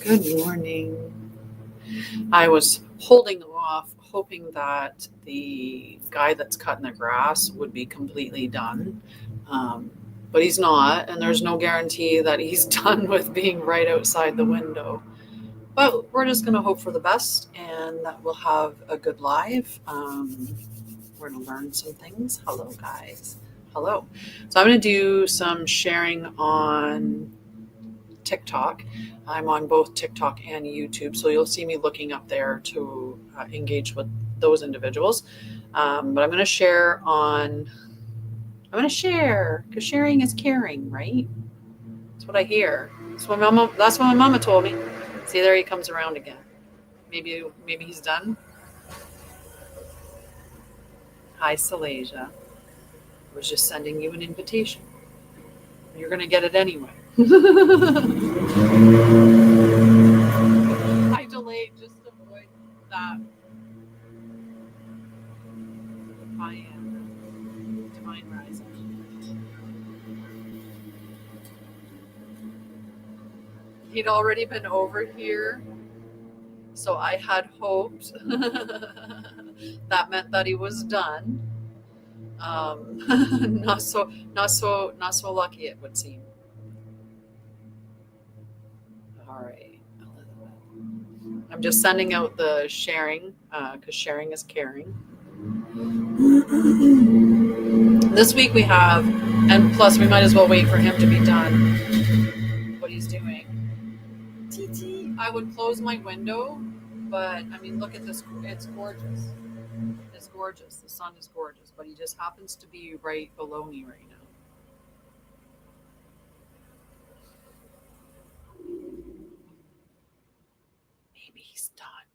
Good morning. I was holding off, hoping that the guy that's cutting the grass would be completely done. But he's not, and there's no guarantee that he's done with being right outside the window. But we're just going to hope for the best and that we'll have a good live. We're going to learn some things. Hello, guys. Hello. So I'm going to do some sharing on TikTok. I'm on both TikTok and YouTube, so you'll see me looking up there to engage with those individuals. But I'm going to share because sharing is caring, right? That's what I hear. That's what my mama told me. See, there he comes around again. Maybe he's done. Hi, Salasia. I was just sending you an invitation. You're going to get it anyway. I delayed just to avoid that. I am divine rising. He'd already been over here, so I had hoped that meant that he was done. Not so lucky, it would seem. All right, I'm just sending out the sharing because sharing is caring. This week we have, and plus we might as well wait for him to be done what he's doing. TT, I would close my window, but I mean, look at this. It's gorgeous. It's gorgeous. The sun is gorgeous, but he just happens to be right below me right now. Maybe he's done.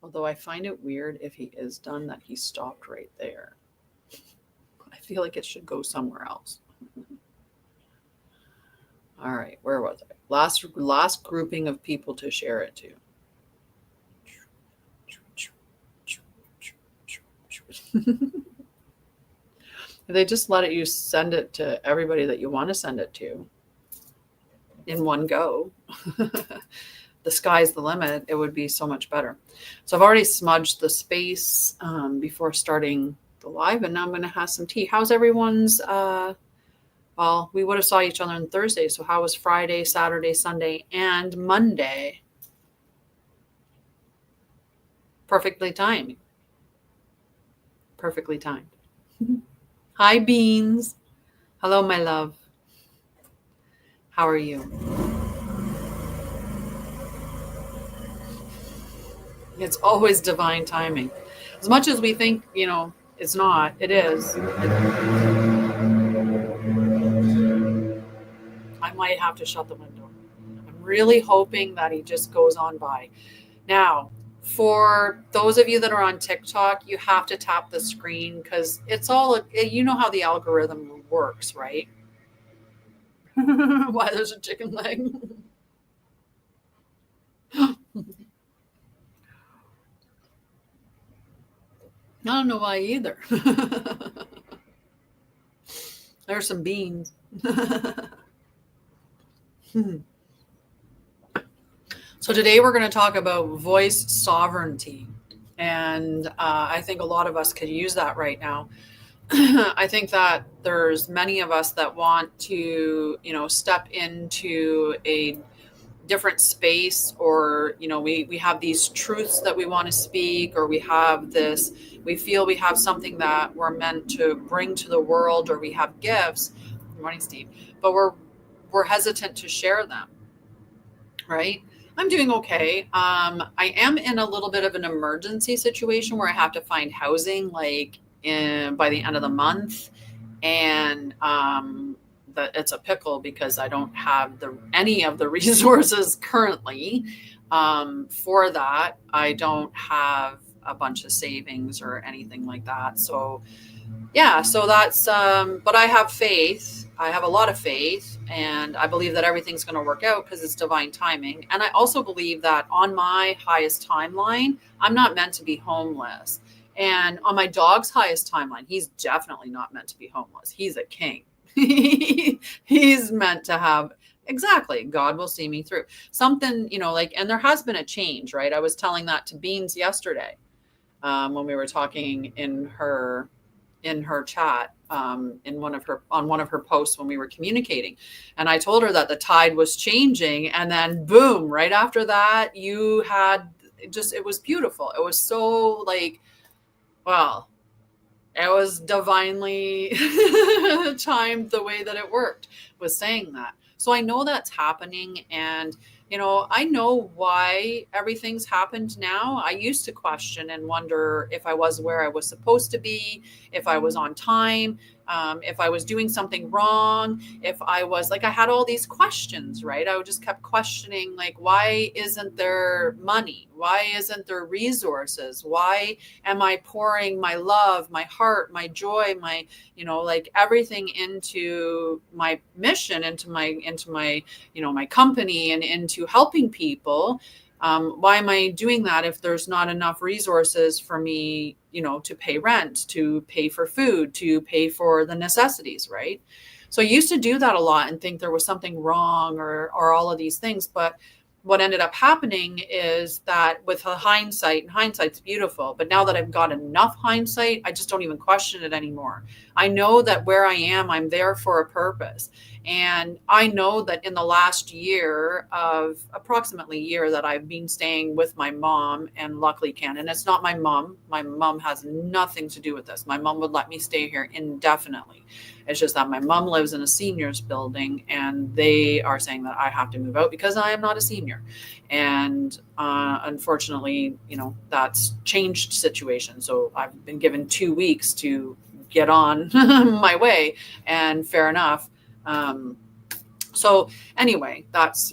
Although I find it weird if he is done that he stopped right there. I feel like it should go somewhere else. All right, where was I? Last grouping of people to share it to. They just let you send it to everybody that you want to send it to in one go. The sky's the limit. It would be so much better. So I've already smudged the space before starting the live, and now I'm going to have some tea. How's everyone's? Well, we would have saw each other on Thursday. So how was Friday, Saturday, Sunday, and Monday? Perfectly timed. Perfectly timed. Hi, Beans. Hello, my love. How are you? It's always divine timing. As much as we think, it's not, it is. I might have to shut the window. I'm really hoping that he just goes on by. Now, for those of you that are on TikTok, you have to tap the screen because it's all, you know how the algorithm works, right? Why there's a chicken leg? I don't know why either. There's some beans. So today we're going to talk about voice sovereignty. And I think a lot of us could use that right now. I think that there's many of us that want to, step into a different space, or, we have these truths that we want to speak, or we feel we have something that we're meant to bring to the world, or we have gifts. Good morning, Steve. But we're hesitant to share them, right? I'm doing okay. I am in a little bit of an emergency situation where I have to find housing by the end of the month. And it's a pickle because I don't have any of the resources currently for that. I don't have a bunch of savings or anything like that. So yeah, so that's, but I have faith. I have a lot of faith, and I believe that everything's going to work out because it's divine timing. And I also believe that on my highest timeline, I'm not meant to be homeless. And on my dog's highest timeline, he's definitely not meant to be homeless. He's a king. He's meant to have Exactly. God will see me through. Something, like, and there has been a change, right? I was telling that to Beans yesterday, when we were talking in her chat, in one of her posts when we were communicating, and I told her that the tide was changing, and then boom, right after that, you had just, it was beautiful. It was so like, well, it was divinely timed the way that it worked, was saying that. So I know that's happening. And, I know why everything's happened now. I used to question and wonder if I was where I was supposed to be, if I was on time, if I was doing something wrong, if I was like, I had all these questions, right? I just kept questioning, like, why isn't there money? Why isn't there resources? Why am I pouring my love, my heart, my joy, my, like everything into my mission, into my, my company, and into helping people? Why am I doing that if there's not enough resources for me, to pay rent, to pay for food, to pay for the necessities, right? So I used to do that a lot and think there was something wrong, or all of these things. But what ended up happening is that with hindsight, and hindsight's beautiful, but now that I've got enough hindsight, I just don't even question it anymore. I know that where I am, I'm there for a purpose. And I know that in the last year, of approximately year, that I've been staying with my mom, and luckily can, and it's not my mom. My mom has nothing to do with this. My mom would let me stay here indefinitely. It's just that my mom lives in a seniors building, and they are saying that I have to move out because I am not a senior. And unfortunately, that's changed situation. So I've been given 2 weeks to get on my way, and fair enough. So anyway, that's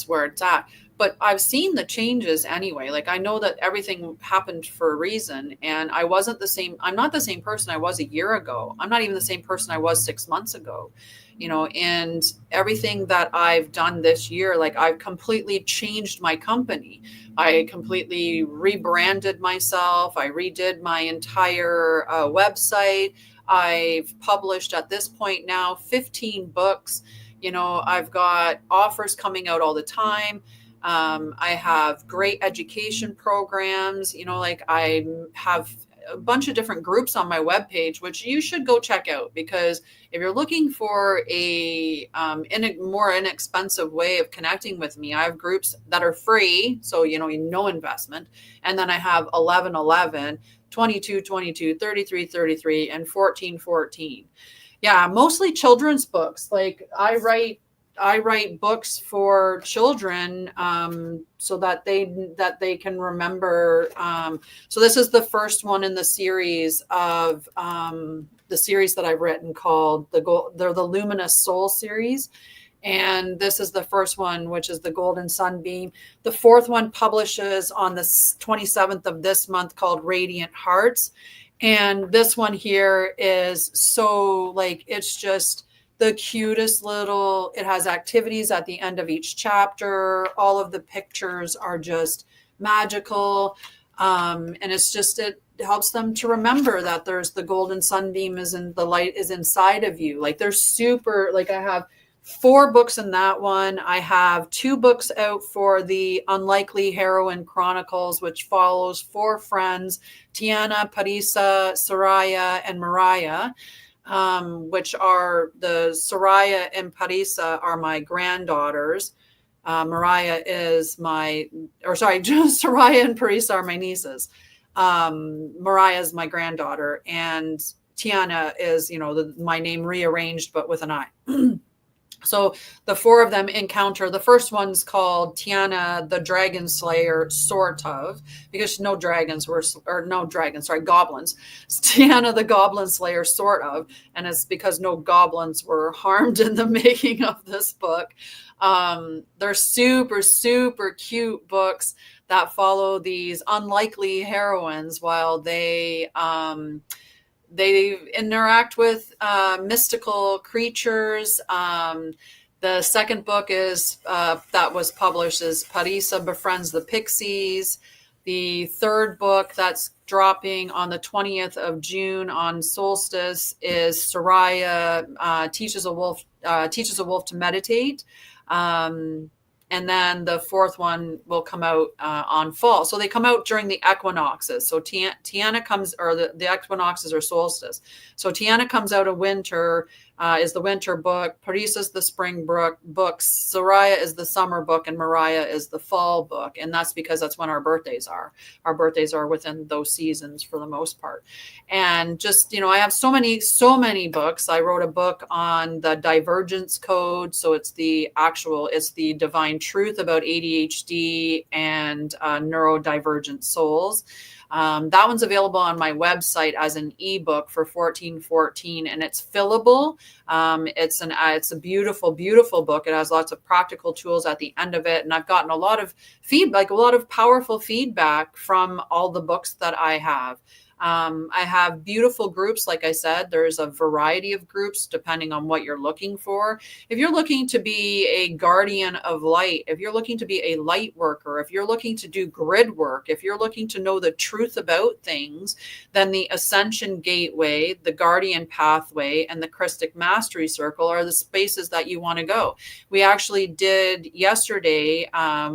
where it's at. But I've seen the changes anyway. Like, I know that everything happened for a reason, and I'm not the same person I was a year ago. I'm not even the same person I was 6 months ago, and everything that I've done this year, like, I've completely changed my company. I completely rebranded myself. I redid my entire website. I've published at this point now 15 books. I've got offers coming out all the time. I have great education programs, like I have a bunch of different groups on my webpage, which you should go check out, because if you're looking for a more inexpensive way of connecting with me, I have groups that are free. So, no investment. And then I have 1111, 2222, 3333, and 1414. Yeah, mostly children's books. Like, I write books for children, so that they can remember. So this is the first one in the series of the series that I've written, called they're the Luminous Soul series. And this is the first one, which is the Golden Sunbeam. The fourth one publishes on the 27th of this month, called Radiant Hearts. And this one here is so, like, it's just the cutest little, it has activities at the end of each chapter. All of the pictures are just magical. And it helps them to remember that there's the golden sunbeam the light is inside of you. Like, they're super, like, I have 4 books in that one. I have 2 books out for the Unlikely Heroine Chronicles, which follows 4 friends, Tiana, Parisa, Soraya, and Mariah, which are the Soraya and Parisa are my granddaughters. Soraya and Parisa are my nieces. Mariah is my granddaughter, and Tiana is, my name rearranged, but with an I. So the 4 of them encounter. The first one's called Tiana the Dragon Slayer, sort of, because goblins. It's Tiana the Goblin Slayer, sort of, and it's because no goblins were harmed in the making of this book. They're super, super cute books that follow these unlikely heroines while they interact with mystical creatures. The second book is that was published is Parisa Befriends the Pixies. The third book that's dropping on the 20th of June on solstice is Soraya teaches a wolf to meditate. And then the fourth one will come out on fall. So they come out during the equinoxes. So Tiana comes, or the equinoxes or solstice. So Tiana comes out of winter, is the winter book. Paris is the spring book. Soraya is the summer book, and Mariah is the fall book. And that's because that's when our birthdays are. Our birthdays are within those seasons for the most part. And just, I have so many books. I wrote a book on the divergence code. So it's the divine truth about ADHD and neurodivergent souls. That one's available on my website as an ebook for $14.14, and it's fillable. It's a beautiful, beautiful book. It has lots of practical tools at the end of it, and I've gotten a lot of feedback, a lot of powerful feedback from all the books that I have. I have beautiful groups. Like I said, there's a variety of groups depending on what you're looking for. If you're looking to be a guardian of light, if you're looking to be a light worker, if you're looking to do grid work, if you're looking to know the truth about things, then the Ascension Gateway, the Guardian Pathway, and the Christic Mastery Circle are the spaces that you want to go. We actually did yesterday,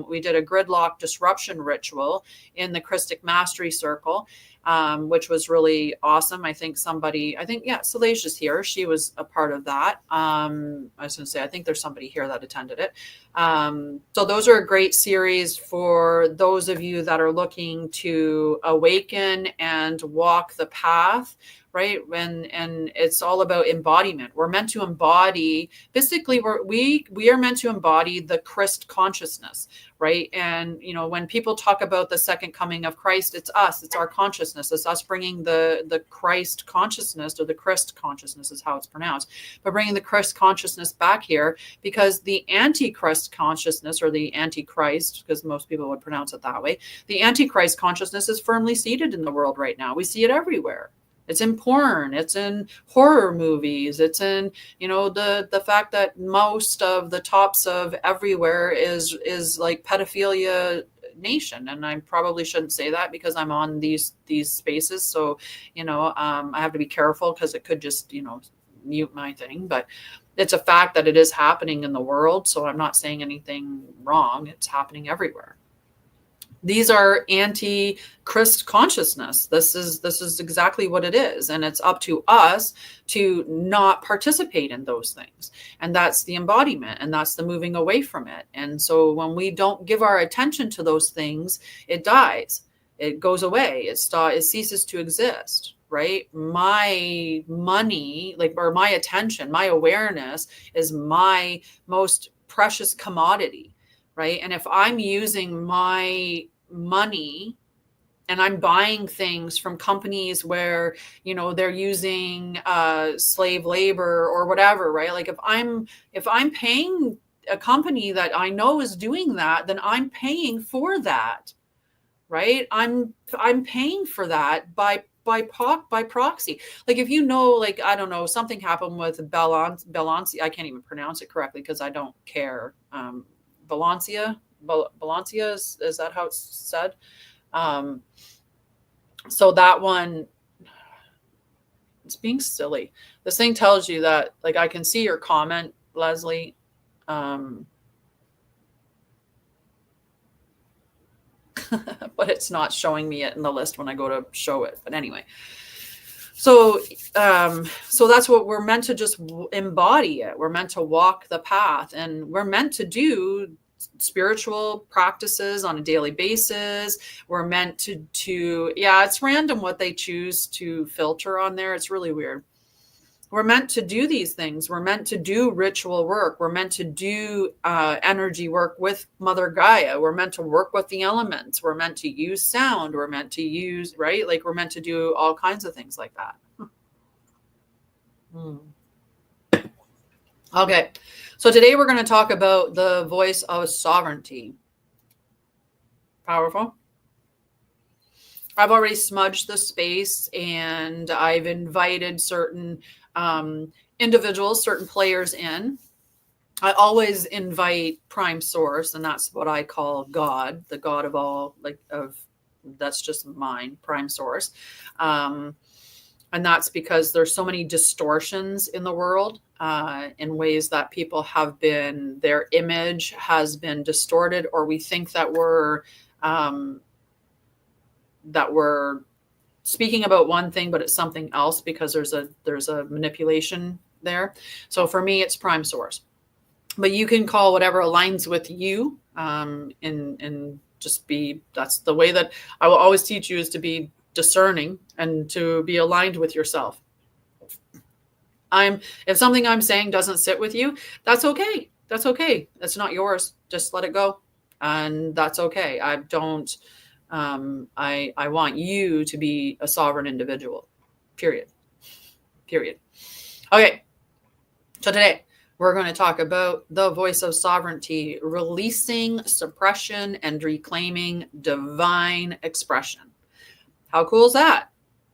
we did a gridlock disruption ritual in the Christic Mastery Circle. Which was really awesome. Salasia's here. She was a part of that. I was going to say, I think there's somebody here that attended it. So those are a great series for those of you that are looking to awaken and walk the path, right? And it's all about embodiment. We're meant to embody, basically, we are meant to embody the Christ consciousness, right? And, when people talk about the second coming of Christ, it's us, it's our consciousness, it's us bringing the Christ consciousness, or the Christ consciousness is how it's pronounced, but bringing the Christ consciousness back here, because the Antichrist consciousness, or the Antichrist, because most people would pronounce it that way, the Antichrist consciousness is firmly seated in the world right now. We see it everywhere. It's in porn, it's in horror movies, it's in, the fact that most of the tops of everywhere is like pedophilia nation. And I probably shouldn't say that because I'm on these spaces. So, I have to be careful because it could just, mute my thing. But it's a fact that it is happening in the world. So I'm not saying anything wrong. It's happening everywhere. These are anti-Christ consciousness. This is exactly what it is. And it's up to us to not participate in those things. And that's the embodiment, and that's the moving away from it. And so when we don't give our attention to those things, it dies. It goes away. It ceases to exist, right? My money, or my attention, my awareness is my most precious commodity, right? And if I'm using my money and I'm buying things from companies where, they're using slave labor or whatever, right? Like if I'm paying a company that I know is doing that, then I'm paying for that, right? I'm paying for that by proxy. Like if I don't know, something happened with Balancia. I can't even pronounce it correctly because I don't care. Balancia is that how it's said? So that one, it's being silly. This thing tells you that, I can see your comment, Leslie. But it's not showing me it in the list when I go to show it. But anyway, so that's what we're meant to just embody it. We're meant to walk the path, and we're meant to do spiritual practices on a daily basis. We're meant to it's random what they choose to filter on there. It's really weird. We're meant to do these things. We're meant to do ritual work. We're meant to do energy work with Mother Gaia. We're meant to work with the elements. We're meant to use sound. We're meant to use, right? We're meant to do all kinds of things like that. Okay. So today we're going to talk about the voice of sovereignty. Powerful. I've already smudged the space, and I've invited certain individuals, certain players in. I always invite Prime Source, and that's what I call God, the God of all, that's just mine, Prime Source. And that's because there's so many distortions in the world, in ways that people have been, their image has been distorted, or we think that we're speaking about one thing, but it's something else because there's a manipulation there. So for me, it's prime source, but you can call whatever aligns with you. And just be, that's the way that I will always teach you, is to be discerning and to be aligned with yourself. If something I'm saying doesn't sit with you, that's okay. That's okay. It's not yours. Just let it go. And that's okay. I don't, I want you to be a sovereign individual, period. Okay. So today we're going to talk about the voice of sovereignty, releasing suppression and reclaiming divine expression. How cool is that?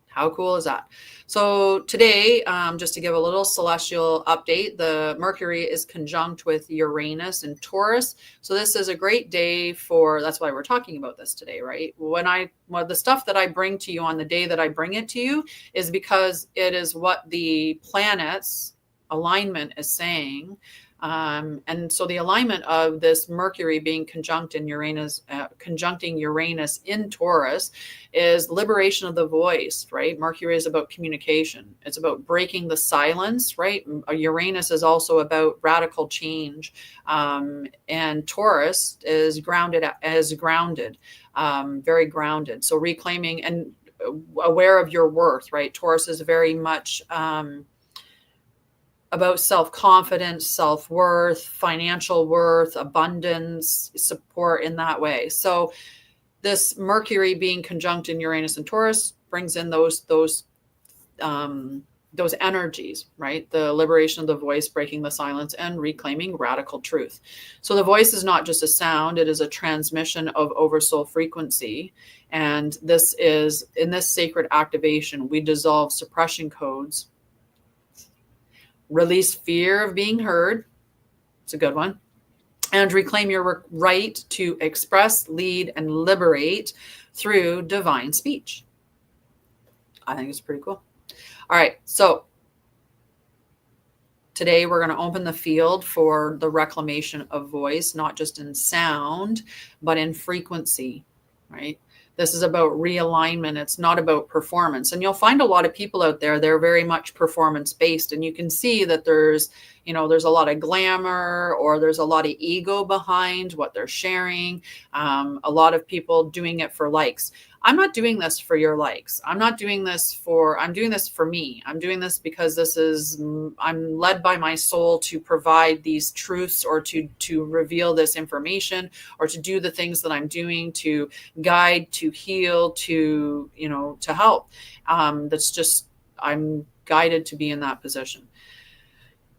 How cool is that? So today, just to give a little celestial update, the Mercury is conjunct with Uranus and Taurus. So this is a great day for, that's why we're talking about this today, right? The stuff that I bring to you on the day that I bring it to you is because it is what the planets alignment is saying. And so the alignment of this Mercury being conjuncting Uranus in Taurus is liberation of the voice, right? Mercury is about communication. It's about breaking the silence, right? Uranus is also about radical change. And Taurus is very grounded. So reclaiming and aware of your worth, right? Taurus is very much, about self-confidence, self-worth, financial worth, abundance, support in that way. So this Mercury being conjunct in Uranus and Taurus brings in those energies, right? The liberation of the voice, breaking the silence, and reclaiming radical truth. So the voice is not just a sound, it is a transmission of Oversoul frequency. And this is, in this sacred activation, we dissolve suppression codes, release fear of being heard. It's a good one. And reclaim your right to express, lead, and liberate through divine speech. I think it's pretty cool. All right. So today we're going to open the field for the reclamation of voice, not just in sound, but in frequency, right? This is about realignment. It's not about performance. And you'll find a lot of people out there, they're very much performance based. And you can see that there's a lot of glamour, or there's a lot of ego behind what they're sharing. A lot of people doing it for likes. I'm not doing this for your likes. I'm doing this for me. I'm doing this because I'm led by my soul to provide these truths, or to reveal this information, or to do the things that I'm doing, to guide, to heal, to help. That's just, I'm guided to be in that position.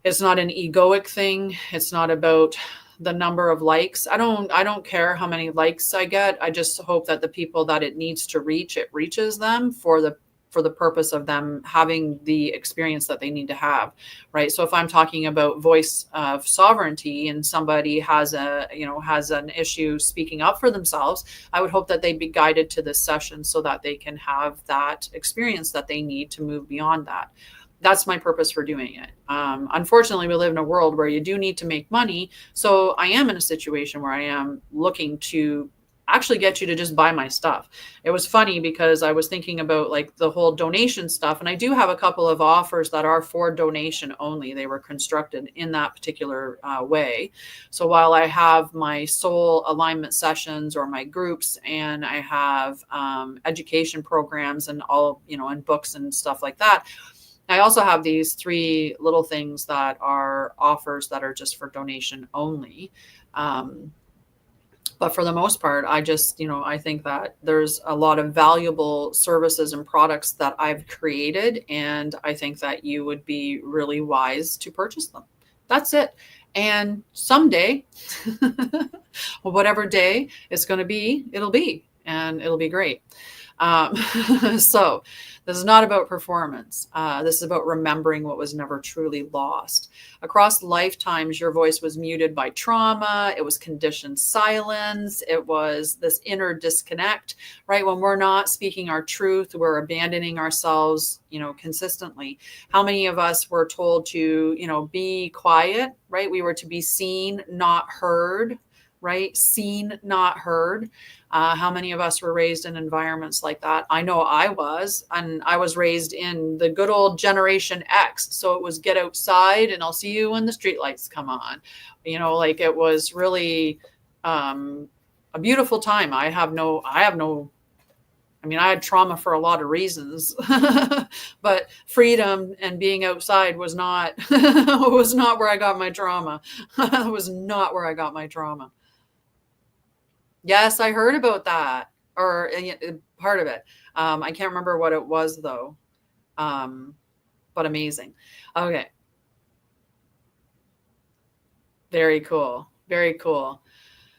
It's not an egoic thing. It's not about the number of likes. I don't care how many likes I get. I just hope that the people that it needs to reach, it reaches them for the purpose of them having the experience that they need to have, right? So if I'm talking about voice of sovereignty and somebody has an issue speaking up for themselves, I would hope that they be guided to this session so that they can have that experience that they need to move beyond that. That's my purpose for doing it. Unfortunately, we live in a world where you do need to make money. So I am in a situation where I am looking to actually get you to just buy my stuff. It was funny because I was thinking about like the whole donation stuff. And I do have a couple of offers that are for donation only. They were constructed in that particular way. So while I have my soul alignment sessions or my groups, and I have education programs and all, and books and stuff like that, I also have these 3 little things that are offers that are just for donation only. But for the most part, I just, I think that there's a lot of valuable services and products that I've created. And I think that you would be really wise to purchase them. That's it. And someday, whatever day it's going to be, it'll be, and it'll be great. So this is not about performance. This is about remembering what was never truly lost. Across lifetimes, your voice was muted by trauma. It was conditioned silence. It was this inner disconnect, right? When we're not speaking our truth, we're abandoning ourselves, consistently. How many of us were told to, be quiet, right? We were to be seen, not heard, right? Seen, not heard. How many of us were raised in environments like that? I know I was, and I was raised in the good old Generation X. So it was get outside and I'll see you when the streetlights come on. Like it was really a beautiful time. I had trauma for a lot of reasons, but freedom and being outside was not, was not where I got my trauma. It was not where I got my trauma. Yes, I heard about that, or part of it. I can't remember what it was though, but amazing. Okay. Very cool. Very cool.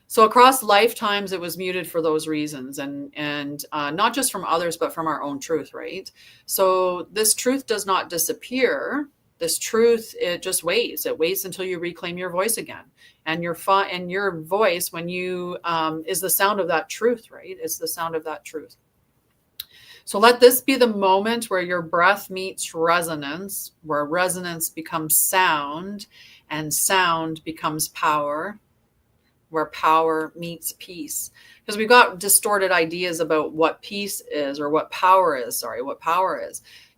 So across lifetimes, it was muted for those reasons, and not just from others, but from our own truth, right? So this truth does not disappear. This truth, it just waits. It waits until you reclaim your voice again, and your voice, when you is the sound of that truth, right? It's the sound of that truth. So let this be the moment where your breath meets resonance, where resonance becomes sound, and sound becomes power, where power meets peace. Because we've got distorted ideas about what peace is, or what power is.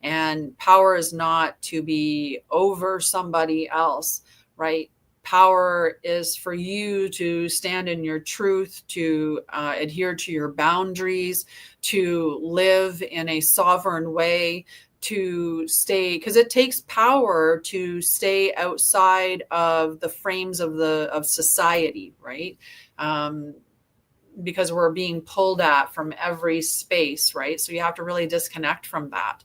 And power is not to be over somebody else, right? Power is for you to stand in your truth, to adhere to your boundaries, to live in a sovereign way, to stay, because it takes power to stay outside of the frames of society, right? Because we're being pulled at from every space, right? So you have to really disconnect from that.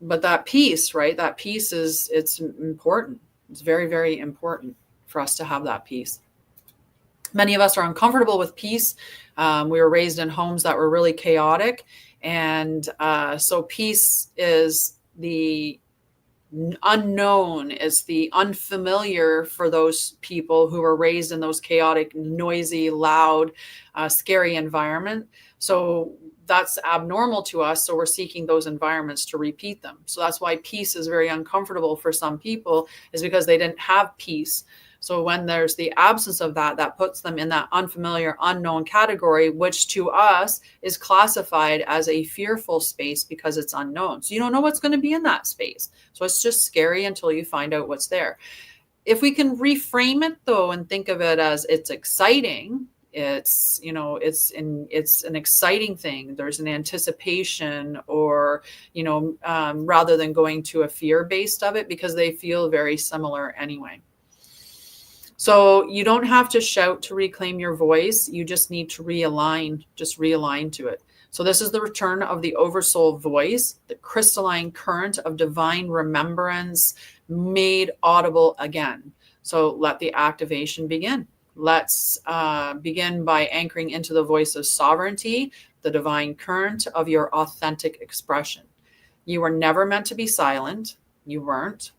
But that peace, right? That peace it's important. It's very, very important for us to have that peace. Many of us are uncomfortable with peace. We were raised in homes that were really chaotic. And so peace is the unknown, is the unfamiliar for those people who were raised in those chaotic, noisy, loud, scary environment. So that's abnormal to us. So we're seeking those environments to repeat them. So that's why peace is very uncomfortable for some people, is because they didn't have peace. So when there's the absence of that, that puts them in that unfamiliar, unknown category, which to us is classified as a fearful space because it's unknown. So you don't know what's going to be in that space. So it's just scary until you find out what's there. If we can reframe it though, and think of it as it's exciting, it's an exciting thing. There's an anticipation, or, rather than going to a fear based of it, because they feel very similar anyway. So you don't have to shout to reclaim your voice. You just need to realign to it. So this is the return of the Oversoul voice, the crystalline current of divine remembrance made audible again. So let the activation begin. Let's begin by anchoring into the voice of sovereignty, the divine current of your authentic expression. You were never meant to be silent. You weren't.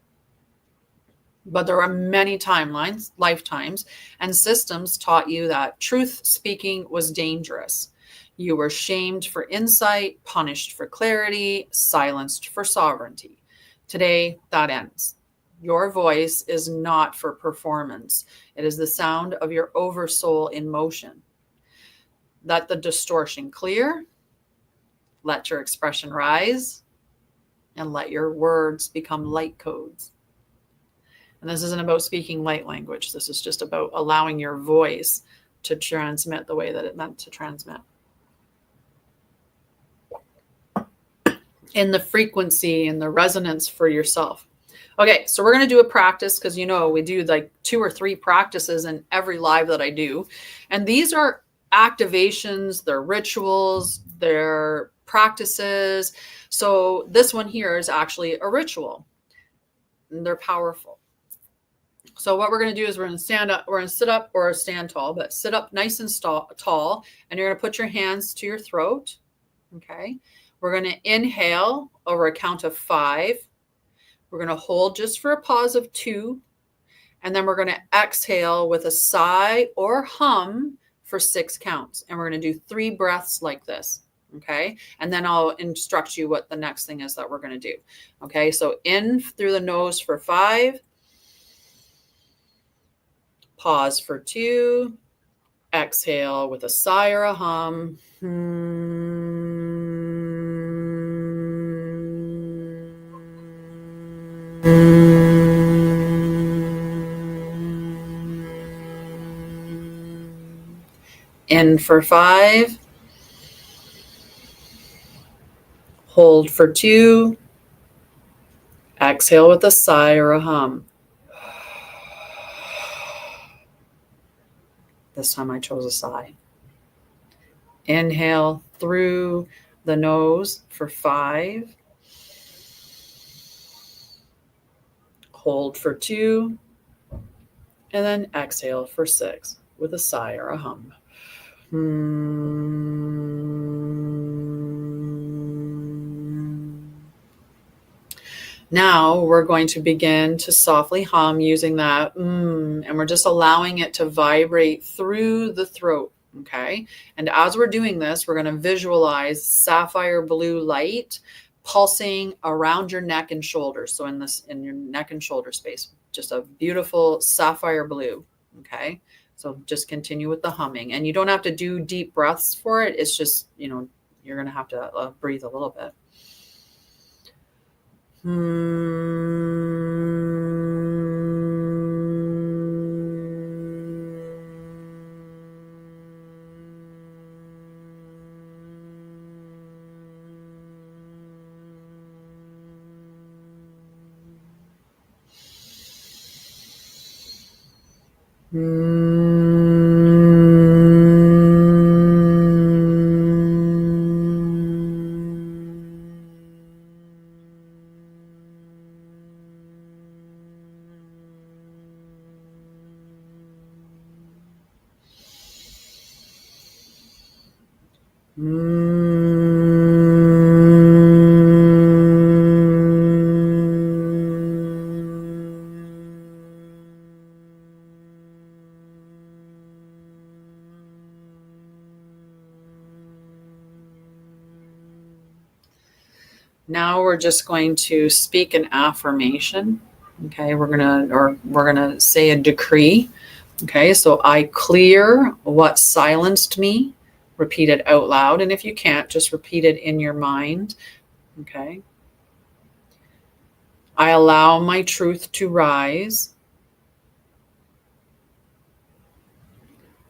But there are many timelines, lifetimes, and systems taught you that truth speaking was dangerous. You were shamed for insight, punished for clarity, silenced for sovereignty. Today, that ends. Your voice is not for performance. It is the sound of your oversoul in motion. Let the distortion clear. Let your expression rise. And let your words become light codes. And this isn't about speaking light language. This is just about allowing your voice to transmit the way that it meant to transmit. In the frequency and the resonance for yourself. Okay, so we're going to do a practice, because we do like 2 or 3 practices in every live that I do. And these are activations, they're rituals, they're practices. So this one here is actually a ritual. And they're powerful. So what we're going to do is we're going to stand up, we're going to sit up or stand tall, but sit up nice and tall, and you're going to put your hands to your throat. Okay. We're going to inhale over a count of 5. We're going to hold just for a pause of 2. And then we're going to exhale with a sigh or hum for 6 counts. And we're going to do 3 breaths like this. Okay. And then I'll instruct you what the next thing is that we're going to do. Okay. So in through the nose for 5. Pause for 2. Exhale with a sigh or a hum. In for 5. Hold for 2. Exhale with a sigh or a hum. This time I chose a sigh. Inhale through the nose for 5. Hold for 2. And then exhale for 6 with a sigh or a hum. Now we're going to begin to softly hum using that and we're just allowing it to vibrate through the throat. Okay. And as we're doing this, we're going to visualize sapphire blue light pulsing around your neck and shoulders. So in your neck and shoulder space, just a beautiful sapphire blue. Okay. So just continue with the humming, and you don't have to do deep breaths for it. It's just, you're going to have to breathe a little bit. Now we're just going to speak an affirmation. Okay, we're gonna say a decree. Okay, so I clear what silenced me. Repeat it out loud, and if you can't, just repeat it in your mind. Okay. I allow my truth to rise.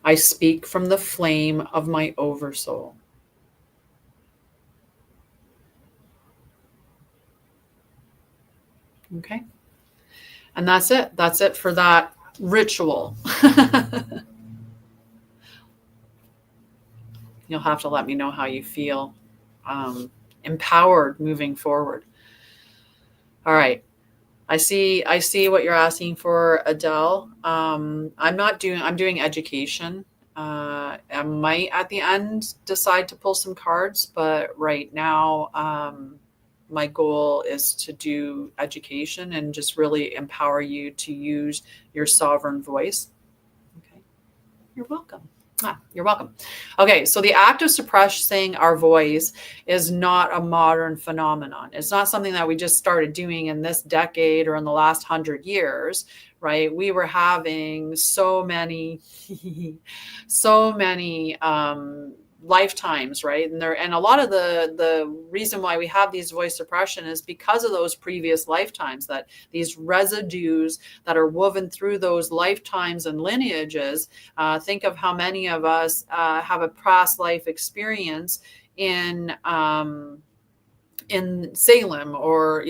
I speak from the flame of my Oversoul. Okay. And that's it. That's it for that ritual. You'll have to let me know how you feel empowered moving forward. All right. I see what you're asking for, Adele. I'm doing education. I might at the end decide to pull some cards, but right now, my goal is to do education and just really empower you to use your sovereign voice. Okay. You're welcome. You're welcome. Okay, so the act of suppressing our voice is not a modern phenomenon. It's not something that we just started doing in this decade or in the last 100 years, right? We were having so many lifetimes, right? And a lot of the reason why we have these voice suppression is because of those previous lifetimes, that these residues that are woven through those lifetimes and lineages. Think of how many of us have a past life experience in Salem, or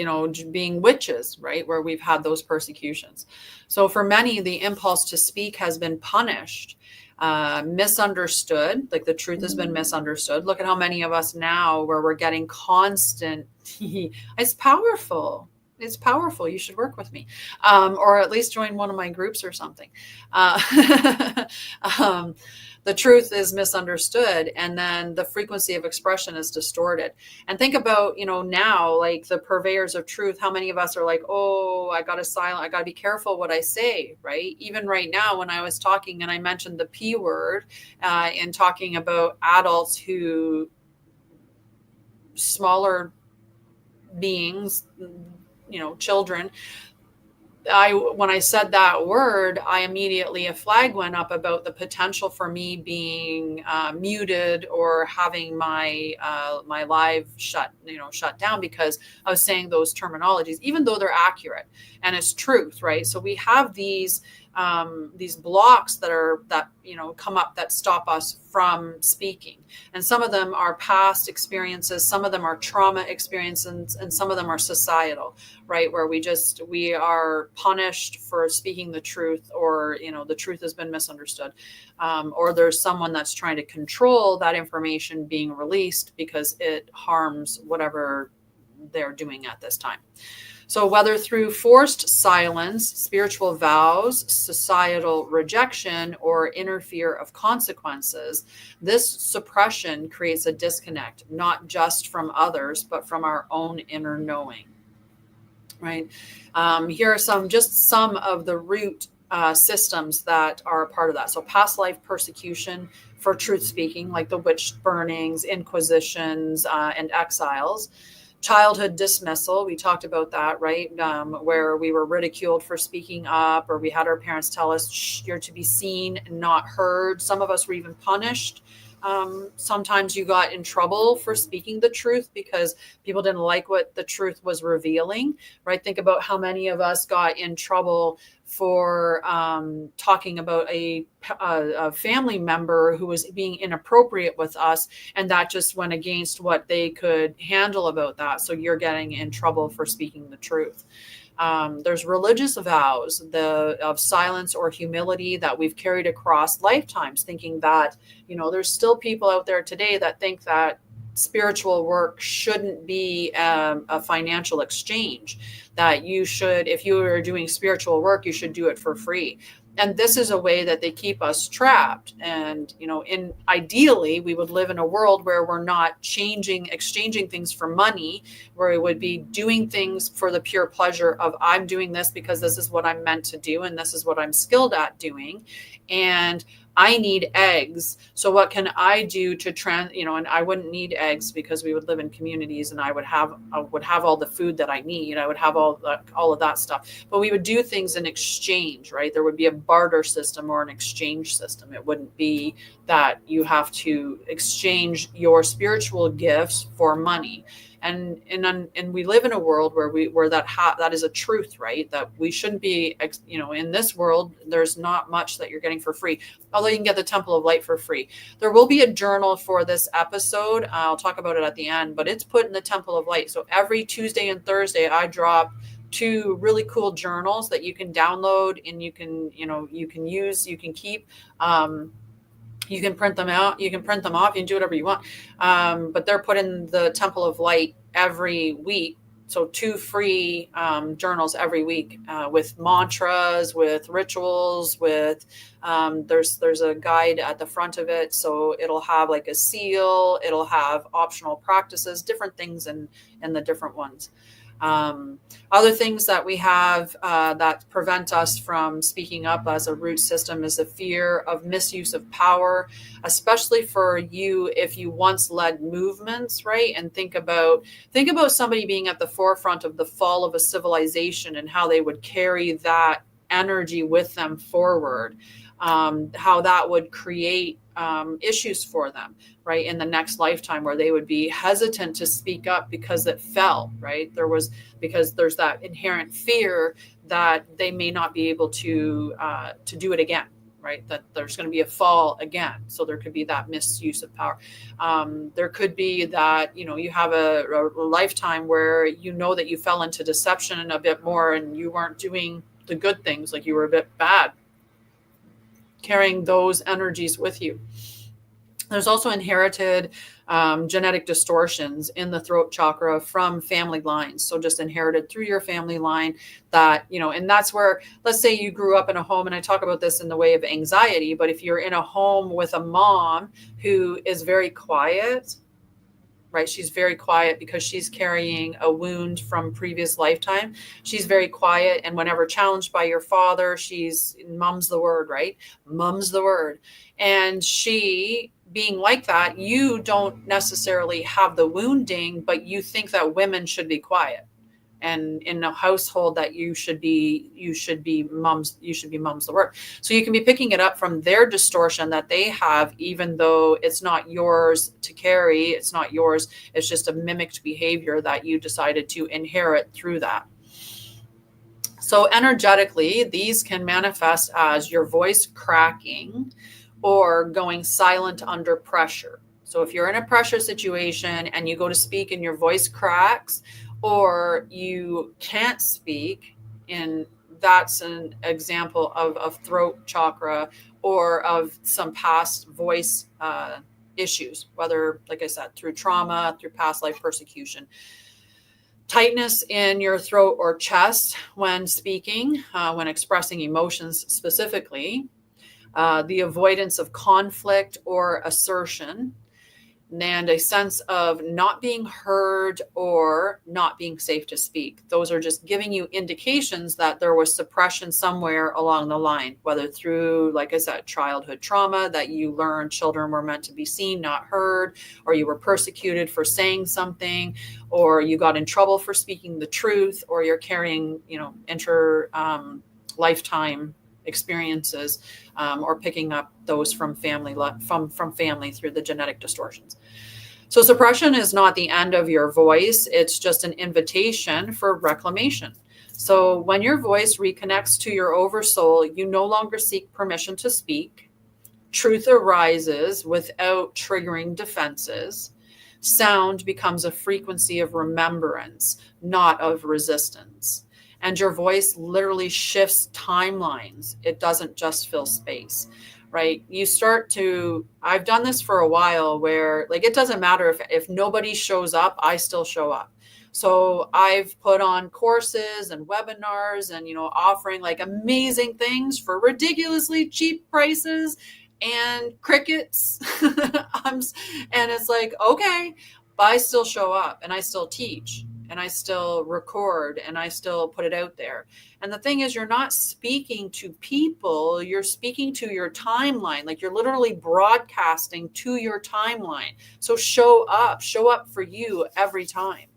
being witches, right, where we've had those persecutions. So for many, the impulse to speak has been punished, misunderstood. Like the truth has been misunderstood. Look at how many of us now, where we're getting constant it's powerful. It's powerful. You should work with me, or at least join one of my groups or something. Um, the truth is misunderstood, and then the frequency of expression is distorted. And think about, now, like the purveyors of truth, how many of us are like, oh, I got to be careful what I say, right? Even right now, when I was talking and I mentioned the P word, in talking about adults who, smaller beings, children, when I said that word, I immediately, a flag went up about the potential for me being muted or having my live shut down, because I was saying those terminologies, even though they're accurate and it's truth, right? So we have these blocks that come up that stop us from speaking, and some of them are past experiences, some of them are trauma experiences, and some of them are societal, right, where we are punished for speaking the truth, or the truth has been misunderstood, or there's someone that's trying to control that information being released because it harms whatever they're doing at this time. So whether through forced silence, spiritual vows, societal rejection, or inner fear of consequences, this suppression creates a disconnect, not just from others, but from our own inner knowing. Right? Here are some of the root systems that are a part of that. So past life persecution for truth speaking, like the witch burnings, inquisitions, and exiles. Childhood dismissal, we talked about that, right? Where we were ridiculed for speaking up, or we had our parents tell us, shh, you're to be seen and not heard. Some of us were even punished. Sometimes you got in trouble for speaking the truth because people didn't like what the truth was revealing, right? Think about how many of us got in trouble for talking about a family member who was being inappropriate with us, and that just went against what they could handle about that. So you're getting in trouble for speaking the truth. There's religious vows of silence or humility that we've carried across lifetimes, thinking that, there's still people out there today that think that spiritual work shouldn't be a financial exchange, that you should, if you are doing spiritual work, you should do it for free. And this is a way that they keep us trapped. And, ideally, we would live in a world where we're not exchanging things for money, where we would be doing things for the pure pleasure of, I'm doing this because this is what I'm meant to do, and this is what I'm skilled at doing. And I need eggs. So what can I do to and I wouldn't need eggs because we would live in communities, and I would have all the food that I need. I would have all of that stuff, but we would do things in exchange, right? There would be a barter system or an exchange system. It wouldn't be that you have to exchange your spiritual gifts for money. And we live in a world where that is a truth, right? That we shouldn't be, in this world, there's not much that you're getting for free, although you can get the Temple of Light for free. There will be a journal for this episode. I'll talk about it at the end, but it's put in the Temple of Light. So every Tuesday and Thursday, I drop 2 really cool journals that you can download, and you can use, you can keep. You can print them out, you can print them off, you can do whatever you want. But they're put in the Temple of Light every week. So 2 free journals every week with mantras, with rituals, with there's a guide at the front of it. So it'll have like a seal, it'll have optional practices, different things in the different ones. Other things that we have that prevent us from speaking up as a root system is the fear of misuse of power, especially for you if you once led movements, right? And think about somebody being at the forefront of the fall of a civilization and how they would carry that energy with them forward, how that would create issues for them, right, in the next lifetime, where they would be hesitant to speak up because it fell, right? Because there's that inherent fear that they may not be able to do it again, right? That there's going to be a fall again. So there could be that misuse of power. There could be that, you have a lifetime where that you fell into deception a bit more, and you weren't doing the good things, like you were a bit bad, carrying those energies with you. There's also inherited genetic distortions in the throat chakra from family lines. So just inherited through your family line that, and that's where, let's say you grew up in a home, and I talk about this in the way of anxiety, but if you're in a home with a mom who is very quiet, right? She's very quiet because she's carrying a wound from previous lifetime. She's very quiet. And whenever challenged by your father, she's mum's the word, right? Mum's the word. And she being like that, you don't necessarily have the wounding, but you think that women should be quiet. And in a household that you should be mum's the word. So you can be picking it up from their distortion that they have, even though it's not yours to carry, it's not yours, it's just a mimicked behavior that you decided to inherit through that. So energetically, these can manifest as your voice cracking or going silent under pressure. So if you're in a pressure situation and you go to speak and your voice cracks, or you can't speak, and that's an example of throat chakra or of some past voice issues, whether, like I said, through trauma, through past life persecution. Tightness in your throat or chest when speaking, when expressing emotions specifically, the avoidance of conflict or assertion, and a sense of not being heard or not being safe to speak. Those are just giving you indications that there was suppression somewhere along the line, whether through, like I said, childhood trauma, that you learned children were meant to be seen, not heard, or you were persecuted for saying something, or you got in trouble for speaking the truth, or you're carrying, lifetime experiences, or picking up those from family through the genetic distortions. So suppression is not the end of your voice. It's just an invitation for reclamation. So when your voice reconnects to your oversoul, you no longer seek permission to speak. Truth arises without triggering defenses. Sound becomes a frequency of remembrance, not of resistance. And your voice literally shifts timelines. It doesn't just fill space, right? I've done this for a while where, like, it doesn't matter if nobody shows up, I still show up. So I've put on courses and webinars and, offering like amazing things for ridiculously cheap prices and crickets. And it's like, okay, but I still show up and I still teach. And I still record and I still put it out there. And the thing is, you're not speaking to people, you're speaking to your timeline. Like, you're literally broadcasting to your timeline. So show up for you every time.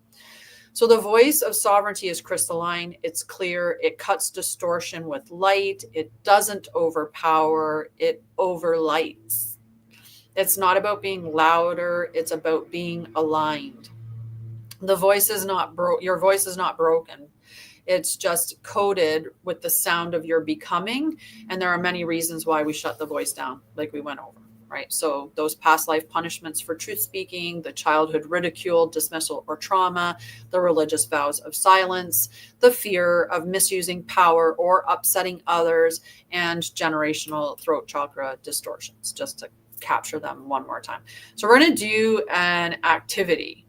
So the voice of sovereignty is crystalline. It's clear. It cuts distortion with light. It doesn't overpower. It overlights. It's not about being louder. It's about being aligned. The voice is not your voice is not broken. It's just coded with the sound of your becoming. And there are many reasons why we shut the voice down, like we went over, right? So those past life punishments for truth speaking, the childhood ridicule, dismissal, or trauma, the religious vows of silence, the fear of misusing power or upsetting others, and generational throat chakra distortions, just to capture them one more time. So we're going to do an activity.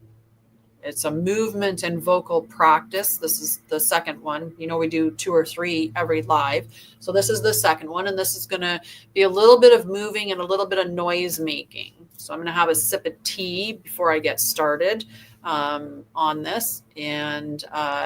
It's a movement and vocal practice. This is the second one. We do 2 or 3 every live. So this is the second one. And this is going to be a little bit of moving and a little bit of noise making. So I'm going to have a sip of tea before I get started on this. And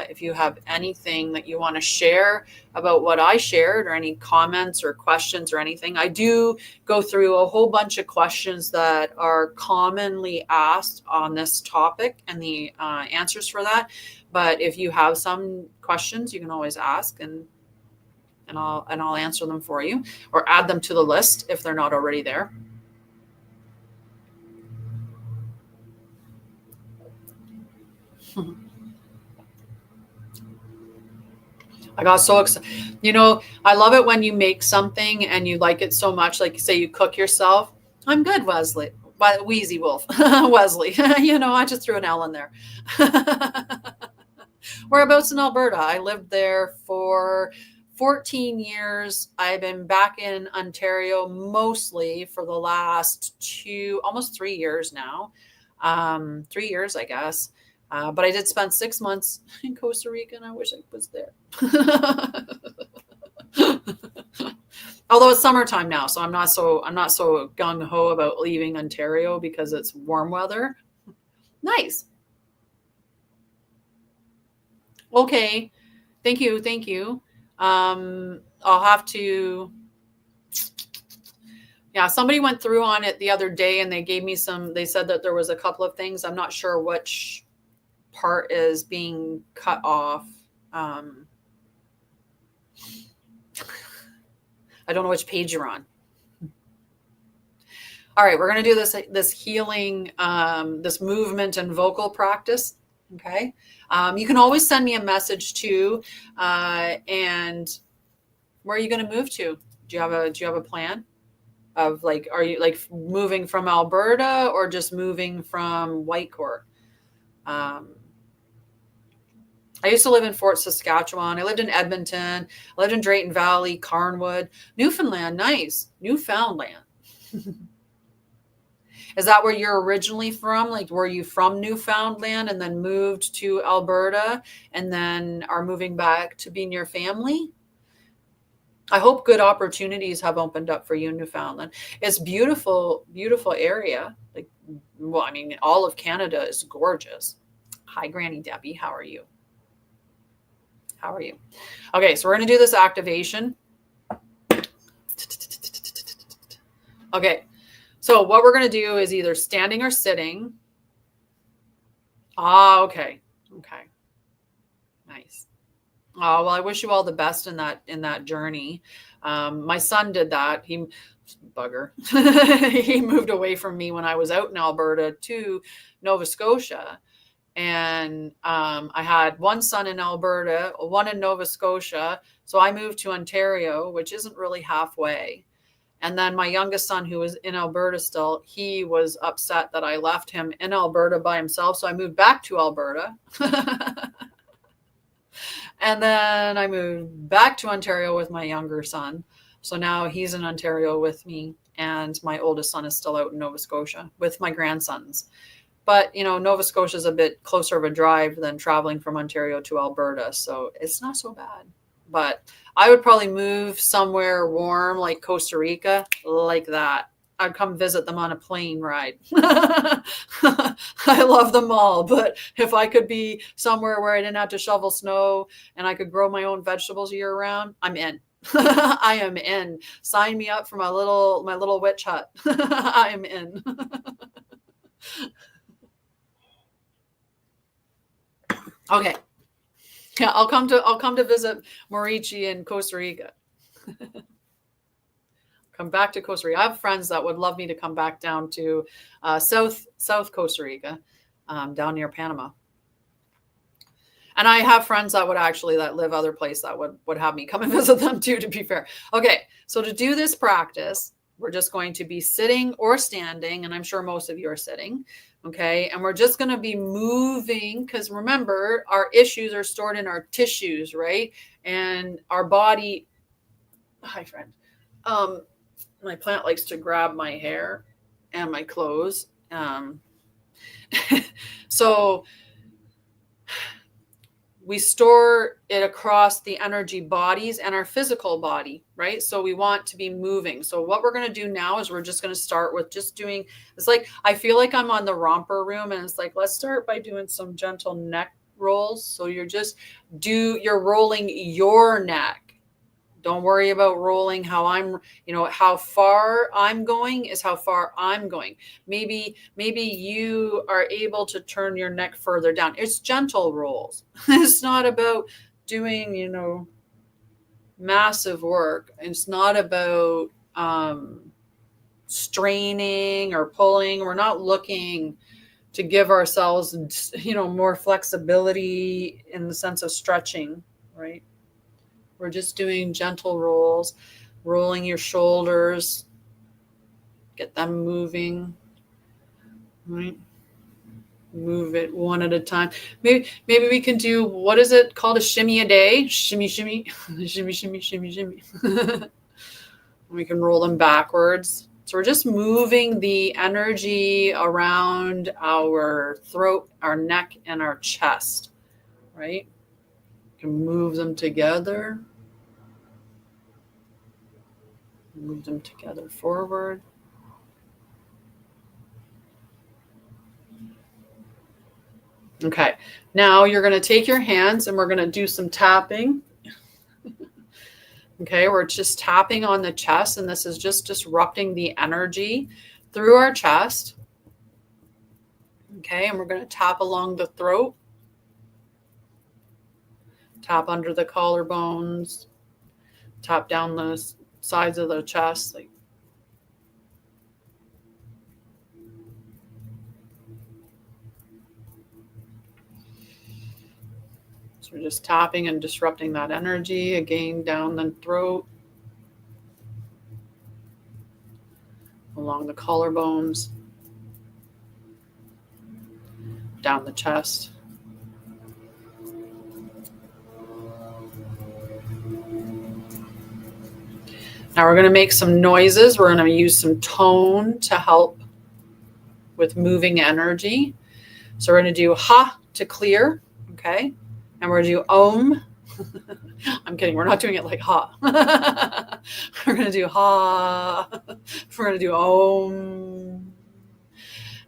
if you have anything that you want to share about what I shared, or any comments or questions or anything, I do go through a whole bunch of questions that are commonly asked on this topic and the answers for that. But if you have some questions, you can always ask, and I'll answer them for you, or add them to the list if they're not already there. I got so excited. I love it when you make something and you like it so much. Like, say you cook yourself. I'm good, Wesley. Wheezy Wolf. Wesley. I just threw an L in there. Whereabouts in Alberta? I lived there for 14 years. I've been back in Ontario mostly for the last almost 3 years now. 3 years, I guess. But I did spend 6 months in Costa Rica, and I wish I was there. Although it's summertime now, so I'm not so gung ho about leaving Ontario because it's warm weather. Nice. Okay. Thank you. I'll have to. Yeah, somebody went through on it the other day, and they gave me they said that there was a couple of things. I'm not sure which part is being cut off. I don't know which page you're on. All right, we're going to do this healing, this movement and vocal practice. Okay. You can always send me a message too. And where are you going to move to? Do you have a plan of like, are you like moving from Alberta or just moving from Whitecourt? I used to live in Fort Saskatchewan. I lived in Edmonton. I lived in Drayton Valley, Carnwood, Newfoundland. Nice. Newfoundland. Is that where you're originally from? Like, were you from Newfoundland and then moved to Alberta and then are moving back to be near family? I hope good opportunities have opened up for you in Newfoundland. It's beautiful, beautiful area. Like, well, I mean, all of Canada is gorgeous. Hi, Granny Debbie. How are you? How are you? Okay, so we're going to do this activation. Okay, so what we're going to do is either standing or sitting. Okay. Nice. Oh, well, I wish you all the best in that journey. My son did that. He moved away from me when I was out in Alberta to Nova Scotia. And I had one son in Alberta, one in Nova Scotia. So I moved to Ontario, which isn't really halfway. And then my youngest son, who was in Alberta still, he was upset that I left him in Alberta by himself. So I moved back to Alberta. And then I moved back to Ontario with my younger son. So now he's in Ontario with me. And my oldest son is still out in Nova Scotia with my grandsons. But, Nova Scotia is a bit closer of a drive than traveling from Ontario to Alberta. So it's not so bad. But I would probably move somewhere warm like Costa Rica, like that. I'd come visit them on a plane ride. I love them all. But if I could be somewhere where I didn't have to shovel snow and I could grow my own vegetables year round, I'm in. I am in. Sign me up for my little witch hut. I am in. Okay. Yeah, I'll come to visit Maurici in Costa Rica. Come back to Costa Rica. I have friends that would love me to come back down to South Costa Rica, down near Panama. And I have friends that live other places that would have me come and visit them too, to be fair. Okay, so to do this practice, we're just going to be sitting or standing, and I'm sure most of you are sitting. Okay, and we're just going to be moving because remember, our issues are stored in our tissues, right? And our body. Hi, friend. My plant likes to grab my hair and my clothes. So we store it across the energy bodies and our physical body, right? So we want to be moving. So what we're going to do now is we're just going to start with just doing, it's like, I feel like I'm on the romper room and it's like, let's start by doing some gentle neck rolls. So you're rolling your neck. Don't worry about rolling how far I'm going is how far I'm going. Maybe you are able to turn your neck further down. It's gentle rolls. It's not about doing, massive work. It's not about straining or pulling. We're not looking to give ourselves, more flexibility in the sense of stretching, right? We're just doing gentle rolls, rolling your shoulders, get them moving, right? Move it one at a time. Maybe we can do, what is it called, a shimmy a day? Shimmy, shimmy, shimmy, shimmy, shimmy, shimmy. We can roll them backwards. So we're just moving the energy around our throat, our neck, and our chest, right? You can move them together. Move them together forward. Okay, now you're going to take your hands and we're going to do some tapping. Okay, we're just tapping on the chest, and this is just disrupting the energy through our chest. Okay, and we're going to tap along the throat, tap under the collarbones, tap down the sides of the chest. So we're just tapping and disrupting that energy, again, down the throat, along the collarbones, down the chest. Now we're going to make some noises. We're going to use some tone to help with moving energy. So we're going to do ha to clear, okay? And we're going to do om. I'm kidding. We're not doing it like ha. We're going to do ha. We're going to do om.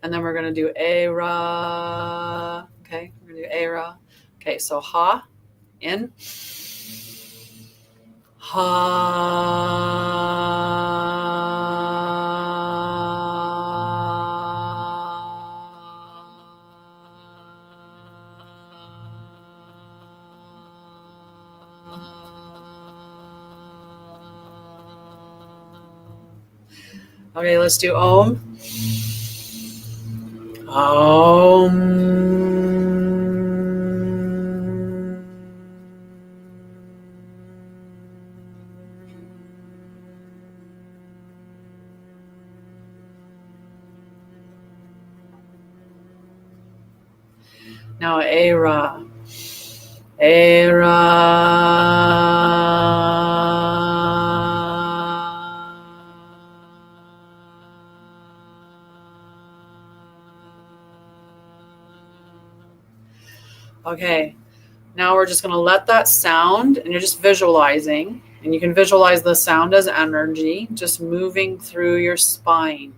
And then we're going to do era. Okay, we're going to do era. Okay, so ha, in. Okay, let's do om. Om. Now, era. Okay, now we're just going to let that sound, and you're just visualizing, and you can visualize the sound as energy just moving through your spine.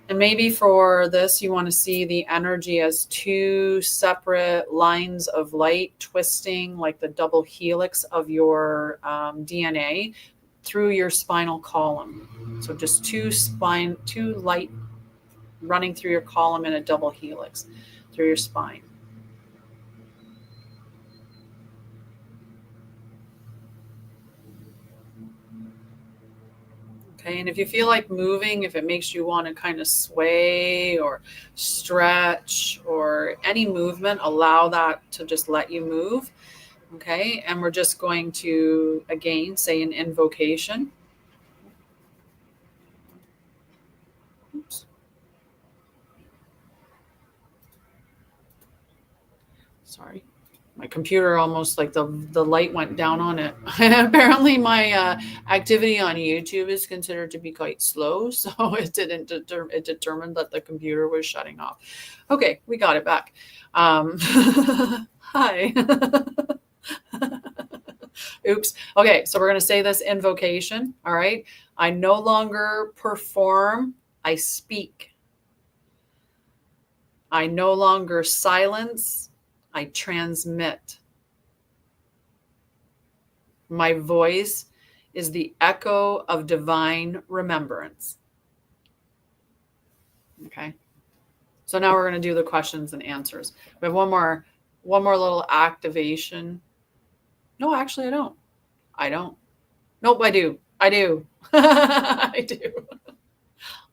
And maybe for this, you want to see the energy as two separate lines of light twisting like the double helix of your DNA through your spinal column. So just two light running through your column in a double helix through your spine. Okay, and if you feel like moving, if it makes you want to kind of sway or stretch or any movement, allow that to just let you move. Okay, and we're just going to, again, say an invocation. Oops. Sorry. My computer almost like the light went down on it. Apparently my activity on YouTube is considered to be quite slow. So it it determined that the computer was shutting off. Okay, we got it back. Hi. Oops. Okay, so we're going to say this invocation. All right. I no longer perform, I speak. I no longer silence, I transmit. My voice is the echo of divine remembrance. Okay. So now we're going to do the questions and answers. We have one more little activation. No, actually, I don't. Nope, I do. I do. I do.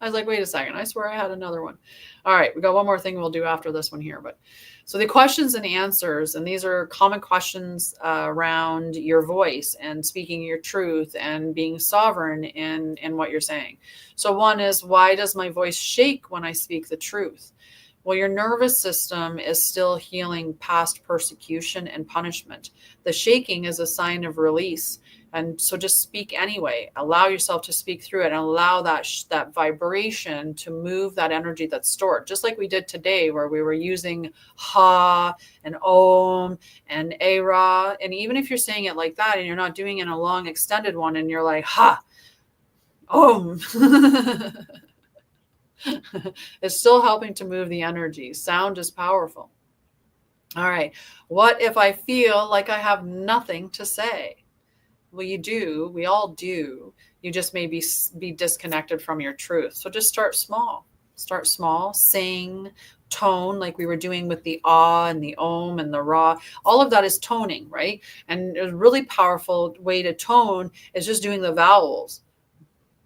I was like, wait a second. I swear I had another one. All right. We got one more thing we'll do after this one here. But so the questions and answers, and these are common questions around your voice and speaking your truth and being sovereign in what you're saying. So one is, why does my voice shake when I speak the truth? Well, your nervous system is still healing past persecution and punishment. The shaking is a sign of release. And so just speak anyway. Allow yourself to speak through it and allow that vibration to move that energy that's stored. Just like we did today, where we were using ha and om and era. And even if you're saying it like that and you're not doing it in a long extended one and you're like ha, om. It's still helping to move the energy. Sound is powerful. All right. What if I feel like I have nothing to say? Well, you do. We all do. You just may be disconnected from your truth. So just start small. Start small. Sing, tone, like we were doing with the ah and the om and the ra. All of that is toning, right? And a really powerful way to tone is just doing the vowels.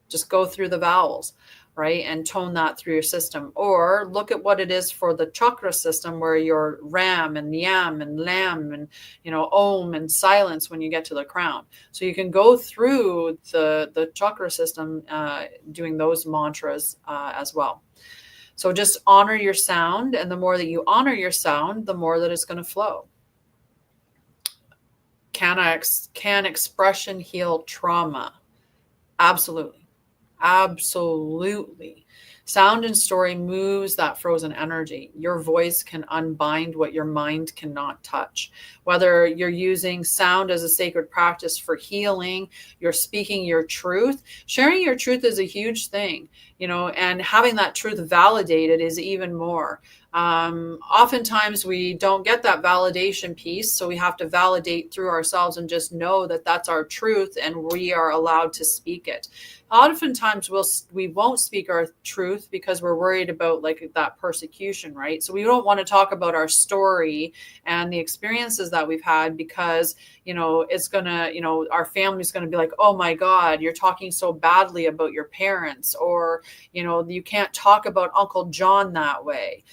Just go through the vowels, right? And tone that through your system. Or look at what it is for the chakra system, where your ram and yam and lam and, om and silence when you get to the crown. So you can go through the chakra system doing those mantras as well. So just honor your sound. And the more that you honor your sound, the more that it's going to flow. Can expression heal trauma? Absolutely. Absolutely. Sound and story moves that frozen energy. Your voice can unbind what your mind cannot touch. Whether you're using sound as a sacred practice for healing, you're speaking your truth. Sharing your truth is a huge thing, and having that truth validated is even more. Oftentimes we don't get that validation piece, so we have to validate through ourselves and just know that that's our truth and we are allowed to speak it. Oftentimes we won't speak our truth because we're worried about like that persecution, right? So we don't want to talk about our story and the experiences that we've had because, it's gonna, our family's gonna be like, oh my God, you're talking so badly about your parents, or, you can't talk about Uncle John that way.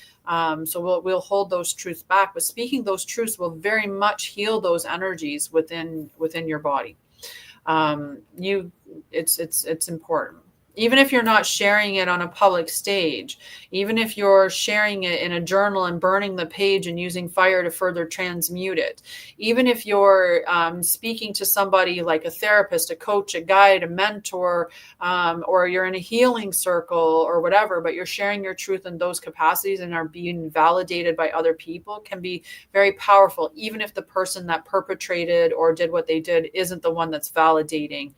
So we'll hold those truths back, but speaking those truths will very much heal those energies within your body. It's important. Even if you're not sharing it on a public stage, even if you're sharing it in a journal and burning the page and using fire to further transmute it, even if you're speaking to somebody like a therapist, a coach, a guide, a mentor, or you're in a healing circle or whatever, but you're sharing your truth in those capacities and are being validated by other people, can be very powerful, even if the person that perpetrated or did what they did isn't the one that's validating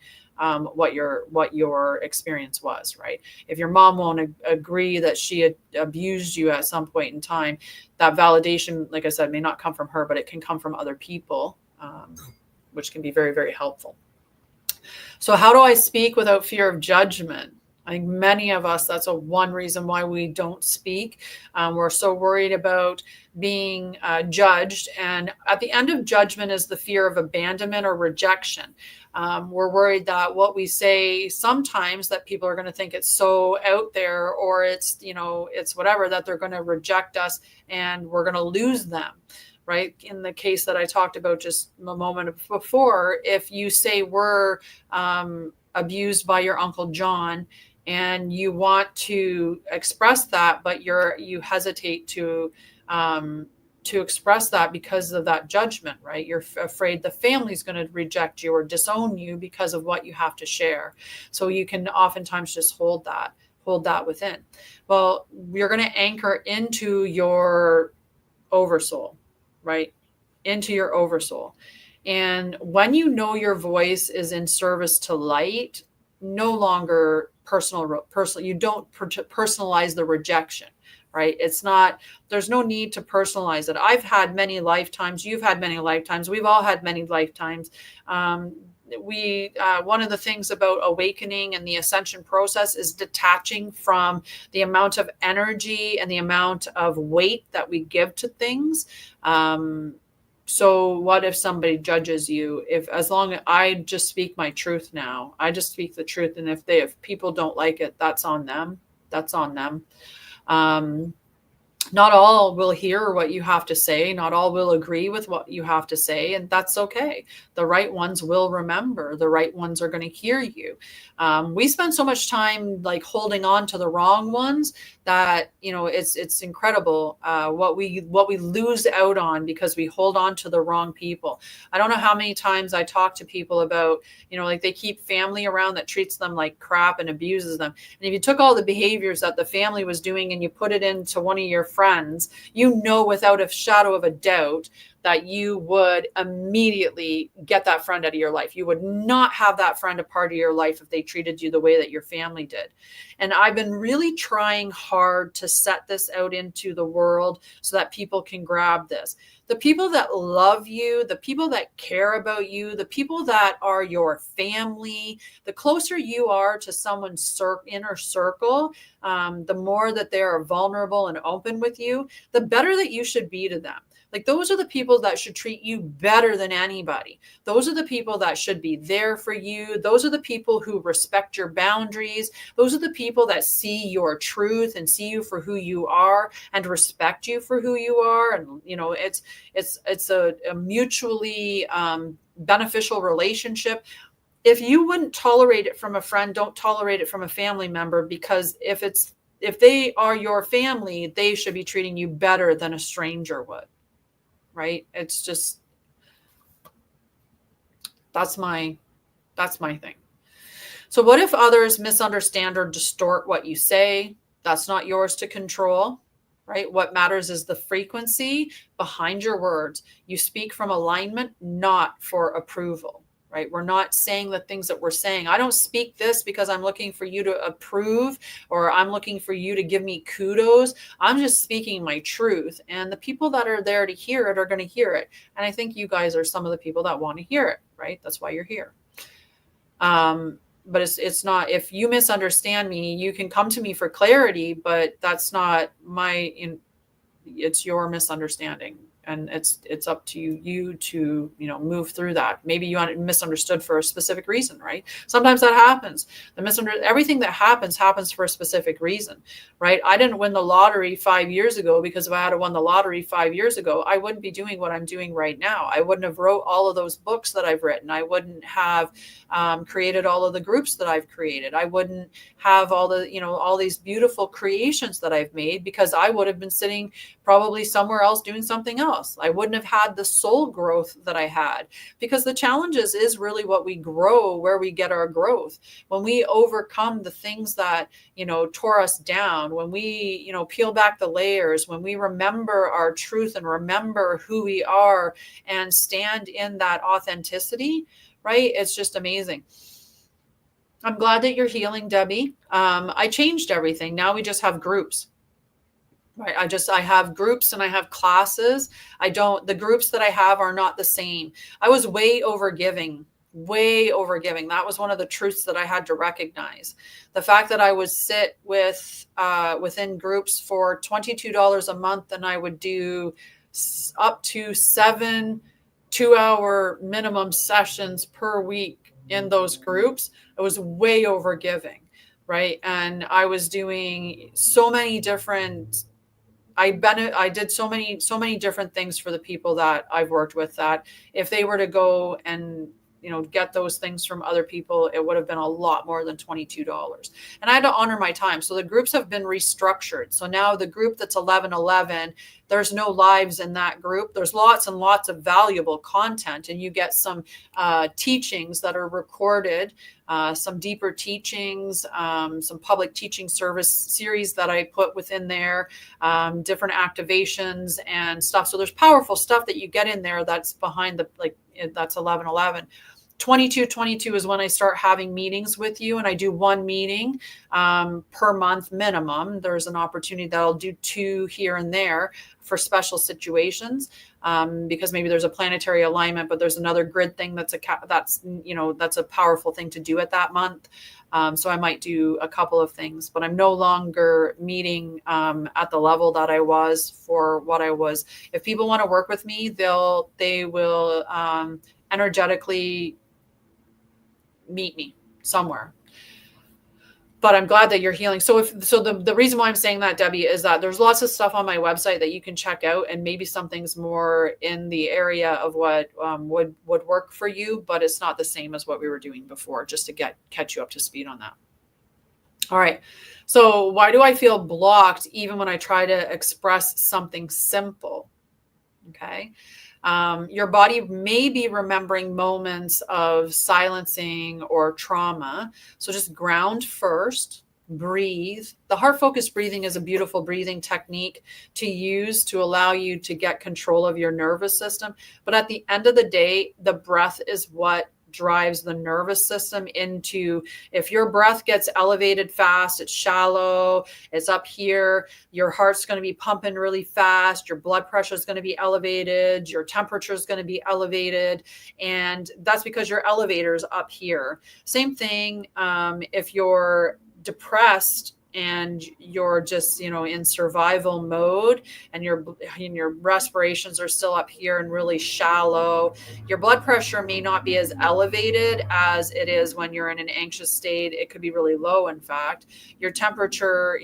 what your experience was, right? If your mom won't agree that she had abused you at some point in time, that validation, like I said, may not come from her, but it can come from other people, which can be very, very helpful. So how do I speak without fear of judgment? I think many of us, that's one reason why we don't speak. We're so worried about being judged. And at the end of judgment is the fear of abandonment or rejection. We're worried that what we say sometimes that people are going to think it's so out there, or it's, it's whatever, that they're going to reject us and we're going to lose them. Right? In the case that I talked about just a moment before, if you say we're abused by your Uncle John, and you want to express that, but you hesitate to express that because of that judgment, right? You're afraid the family's going to reject you or disown you because of what you have to share. So you can oftentimes just hold that within. Well, you're going to anchor into your Oversoul, right? Into your Oversoul. And when you know your voice is in service to light, no longer personal, you don't personalize the rejection, right? It's not, there's no need to personalize it. I've had many lifetimes. You've had many lifetimes. We've all had many lifetimes. One of the things about awakening and the ascension process is detaching from the amount of energy and the amount of weight that we give to things. So what if somebody judges you? As long as I just speak my truth now, I just speak the truth. And if people don't like it, that's on them. That's on them. Not all will hear what you have to say. Not all will agree with what you have to say. And that's okay. The right ones will remember. The right ones are going to hear you. We spend so much time like holding on to the wrong ones that, it's incredible what we lose out on because we hold on to the wrong people. I don't know how many times I talk to people about, like they keep family around that treats them like crap and abuses them. And if you took all the behaviors that the family was doing and you put it into one of your friends, without a shadow of a doubt that you would immediately get that friend out of your life. You would not have that friend a part of your life if they treated you the way that your family did. And I've been really trying hard to set this out into the world so that people can grab this. The people that love you, the people that care about you, the people that are your family, the closer you are to someone's inner circle, the more that they are vulnerable and open with you, the better that you should be to them. Like, those are the people that should treat you better than anybody. Those are the people that should be there for you. Those are the people who respect your boundaries. Those are the people that see your truth and see you for who you are and respect you for who you are. And, it's a mutually beneficial relationship. If you wouldn't tolerate it from a friend, don't tolerate it from a family member, because if they are your family, they should be treating you better than a stranger would. Right? It's just, that's my thing. So what if others misunderstand or distort what you say? That's not yours to control, right? What matters is the frequency behind your words. You speak from alignment, not for approval. Right? We're not saying the things that we're saying. I don't speak this because I'm looking for you to approve, or I'm looking for you to give me kudos. I'm just speaking my truth. And the people that are there to hear it are going to hear it. And I think you guys are some of the people that want to hear it, right? That's why you're here. But it's not, if you misunderstand me, you can come to me for clarity, but that's not it's your misunderstanding. And it's up to you to, move through that. Maybe you misunderstood for a specific reason, right? Sometimes that happens. Everything that happens for a specific reason, right? I didn't win the lottery 5 years ago because if I had won the lottery 5 years ago, I wouldn't be doing what I'm doing right now. I wouldn't have wrote all of those books that I've written. I wouldn't have created all of the groups that I've created. I wouldn't have all these beautiful creations that I've made, because I would have been sitting probably somewhere else doing something else. I wouldn't have had the soul growth that I had, because the challenges is really what we grow, where we get our growth. When we overcome the things that, tore us down, when we, peel back the layers, when we remember our truth and remember who we are and stand in that authenticity, right? It's just amazing. I'm glad that you're healing, Debbie. I changed everything. Now we just have groups. Right. I have groups and I have classes. The groups that I have are not the same. I was way over giving. That was one of the truths that I had to recognize. The fact that I would sit within groups for $22 a month, and I would do up to 7 2-hour minimum sessions per week in those groups. It was way over giving. Right. And I was doing so many different, I did so many different things for the people that I've worked with, that if they were to go and, get those things from other people, it would have been a lot more than $22. And I had to honor my time. So the groups have been restructured. So now the group that's 1111, there's no lives in that group. There's lots and lots of valuable content, and you get some teachings that are recorded, some deeper teachings, some public teaching service series that I put within there, different activations and stuff. So there's powerful stuff that you get in there that's behind that's 1111. 2222 is when I start having meetings with you, and I do one meeting per month minimum. There's an opportunity that I'll do 2 here and there for special situations, because maybe there's a planetary alignment, but there's another grid thing that's a powerful thing to do at that month. So I might do a couple of things, but I'm no longer meeting at the level that I was for what I was. If people want to work with me, they will energetically meet me somewhere. But I'm glad that you're healing. So the reason why I'm saying that, Debbie, is that there's lots of stuff on my website that you can check out, and maybe something's more in the area of what would work for you, but it's not the same as what we were doing before, just to catch you up to speed on that. All right. So why do I feel blocked even when I try to express something simple? Okay. Your body may be remembering moments of silencing or trauma. So just ground first, breathe. The heart focused breathing is a beautiful breathing technique to use to allow you to get control of your nervous system. But at the end of the day, the breath is what drives the nervous system into, if your breath gets elevated fast, it's shallow, it's up here, your heart's going to be pumping really fast, your blood pressure is going to be elevated, your temperature is going to be elevated, and that's because your elevator's up here. Same thing if you're depressed and you're just, in survival mode, and your respirations are still up here and really shallow, your blood pressure may not be as elevated as it is when you're in an anxious state. It could be really low, in fact. Your temperature,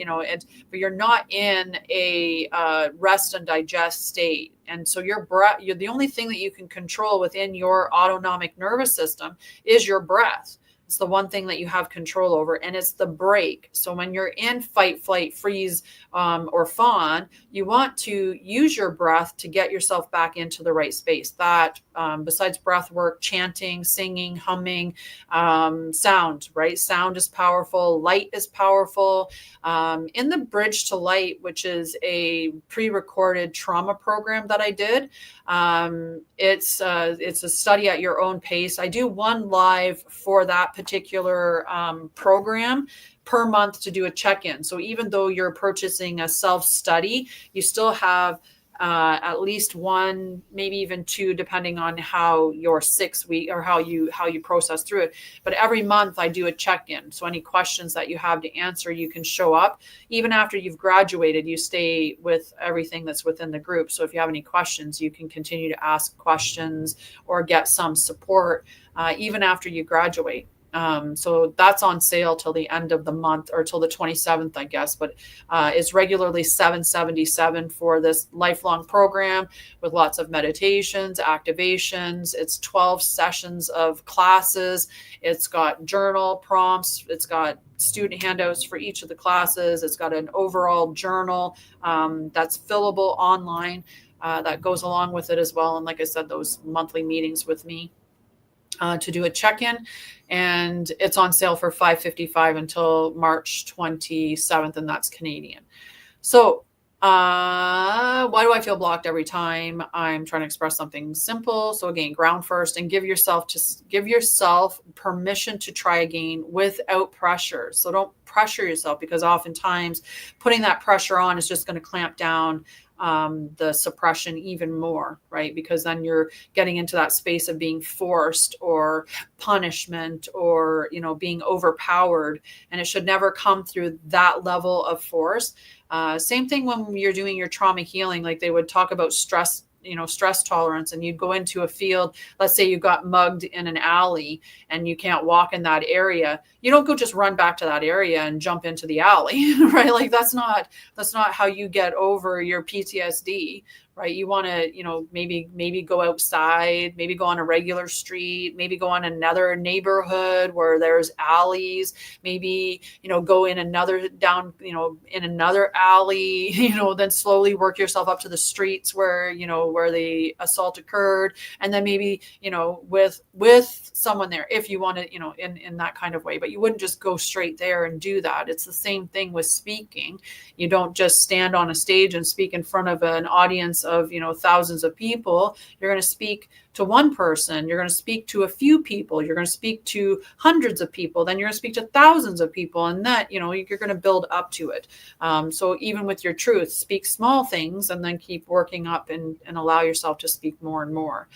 but you're not in a rest and digest state. And so your breath, you're the only thing that you can control within your autonomic nervous system is your breath. It's the one thing that you have control over, and it's the break. So when you're in fight, flight, freeze, or fawn, you want to use your breath to get yourself back into the right space. That, besides breath work, chanting, singing, humming, sound, right? Sound is powerful. Light is powerful. In the Bridge to Light, which is a pre-recorded trauma program that I did, it's a study at your own pace. I do one live for that particular program per month to do a check-in. So even though you're purchasing a self-study, you still have at least one, maybe even two, depending on how your 6 week or how you process through it. But every month I do a check-in. So any questions that you have to answer, you can show up. Even after you've graduated, you stay with everything that's within the group. So if you have any questions, you can continue to ask questions or get some support even after you graduate. So that's on sale till the end of the month, or till the 27th, I guess, but it's regularly $777 for this lifelong program with lots of meditations, activations. It's 12 sessions of classes. It's got journal prompts. It's got student handouts for each of the classes. It's got an overall journal that's fillable online that goes along with it as well. And like I said, those monthly meetings with me to do a check-in, and it's on sale for $555 until March 27th, and that's Canadian. So why do I feel blocked every time I'm trying to express something simple? So again, ground first and give yourself permission to try again without pressure. So don't pressure yourself, because oftentimes putting that pressure on is just going to clamp down the suppression even more, right? Because then you're getting into that space of being forced or punishment or, being overpowered. And it should never come through that level of force. Same thing when you're doing your trauma healing, like they would talk about stress tolerance, and you'd go into a field, let's say you got mugged in an alley and you can't walk in that area. You don't go just run back to that area and jump into the alley, right? Like that's not how you get over your PTSD, right? You want to, maybe go outside, maybe go on a regular street, maybe go on another neighborhood where there's alleys, maybe, go in another alley, then slowly work yourself up to the streets where the assault occurred. And then maybe, with someone there, if you want to, in that kind of way, but you wouldn't just go straight there and do that. It's the same thing with speaking. You don't just stand on a stage and speak in front of an audience of thousands of people. You're going to speak to one person, you're going to speak to a few people, you're going to speak to hundreds of people, then you're going to speak to thousands of people, and that you're going to build up to it. So even with your truth, speak small things and then keep working up and allow yourself to speak more and more.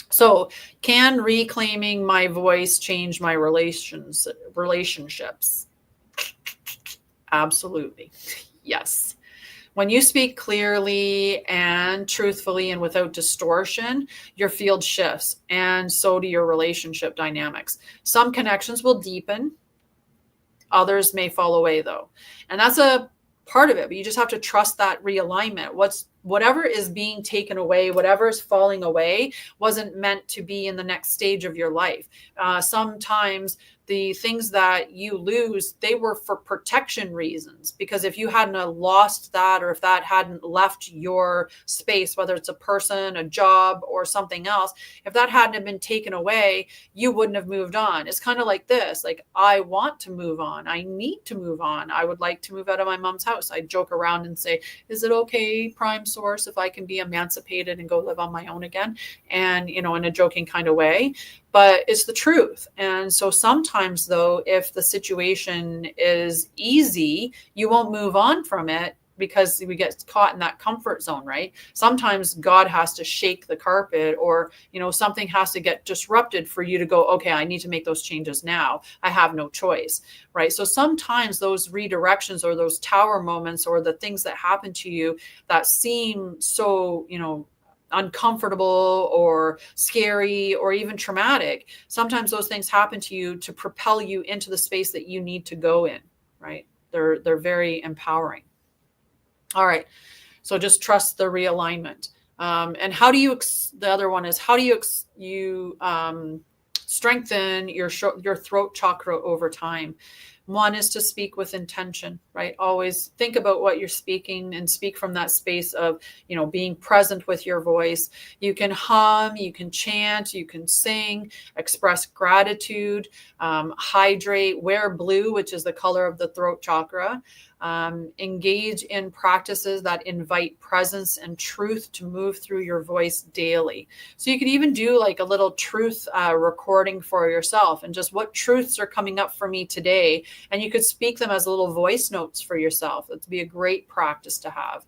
So can reclaiming my voice change my relationships? Absolutely. Yes. When you speak clearly and truthfully and without distortion, your field shifts, and so do your relationship dynamics. Some connections will deepen. Others may fall away, though. And that's a part of it, but you just have to trust that realignment. Whatever is being taken away, whatever is falling away, wasn't meant to be in the next stage of your life. Sometimes the things that you lose, they were for protection reasons. Because if you hadn't lost that, or if that hadn't left your space, whether it's a person, a job, or something else, if that hadn't been taken away, you wouldn't have moved on. It's kind of like this, like, I want to move on. I need to move on. I would like to move out of my mom's house. I joke around and say, is it okay, Prime Source, if I can be emancipated and go live on my own again? And, in a joking kind of way, but it's the truth. And so sometimes, though, if the situation is easy, you won't move on from it because we get caught in that comfort zone, right? Sometimes God has to shake the carpet, or, something has to get disrupted for you to go, okay, I need to make those changes now. I have no choice, right? So sometimes those redirections, or those tower moments, or the things that happen to you that seem so, uncomfortable or scary or even traumatic, sometimes those things happen to you to propel you into the space that you need to go in, right? They're very empowering. All right, so just trust the realignment. And how do you the other one is, how do you strengthen your throat chakra over time? One is to speak with intention, right? Always think about what you're speaking and speak from that space of, being present with your voice. You can hum, you can chant, you can sing, express gratitude, hydrate, wear blue, which is the color of the throat chakra. Engage in practices that invite presence and truth to move through your voice daily. So you could even do like a little truth recording for yourself, and just what truths are coming up for me today. And you could speak them as little voice notes for yourself. That'd be a great practice to have.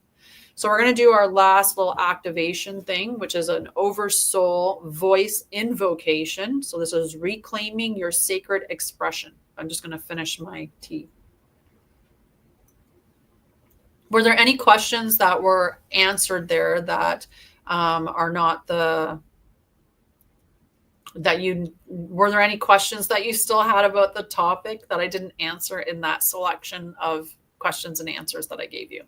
So we're going to do our last little activation thing, which is an Oversoul voice invocation. So this is reclaiming your sacred expression. I'm just going to finish my tea. Were there any questions that were answered there that are not were there any questions that you still had about the topic that I didn't answer in that selection of questions and answers that I gave you?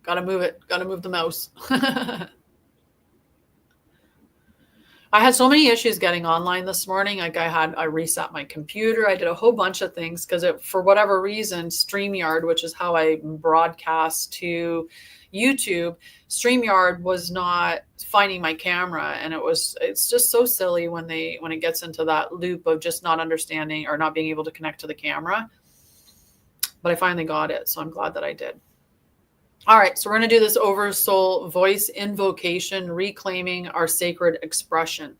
Gotta move it. Gotta move the mouse. I had so many issues getting online this morning. Like I reset my computer. I did a whole bunch of things because for whatever reason, StreamYard, which is how I broadcast to YouTube, StreamYard was not finding my camera. And it's just so silly when it gets into that loop of just not understanding or not being able to connect to the camera. But I finally got it. So I'm glad that I did. All right, so we're going to do this Oversoul voice invocation, reclaiming our sacred expression.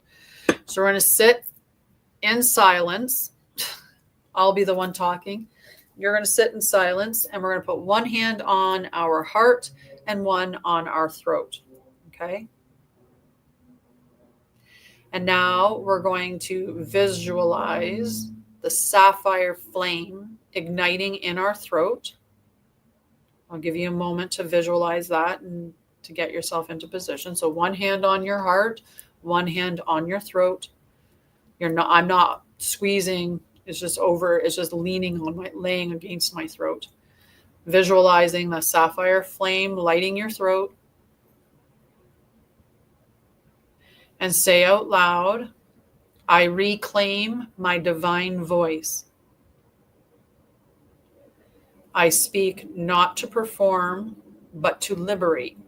So we're going to sit in silence. I'll be the one talking. You're going to sit in silence, and we're going to put one hand on our heart and one on our throat. Okay? And now we're going to visualize the sapphire flame igniting in our throat. I'll give you a moment to visualize that and to get yourself into position. So one hand on your heart, one hand on your throat. I'm not squeezing. It's just laying against my throat. Visualizing the sapphire flame lighting your throat. And say out loud, I reclaim my divine voice. I speak not to perform, but to liberate.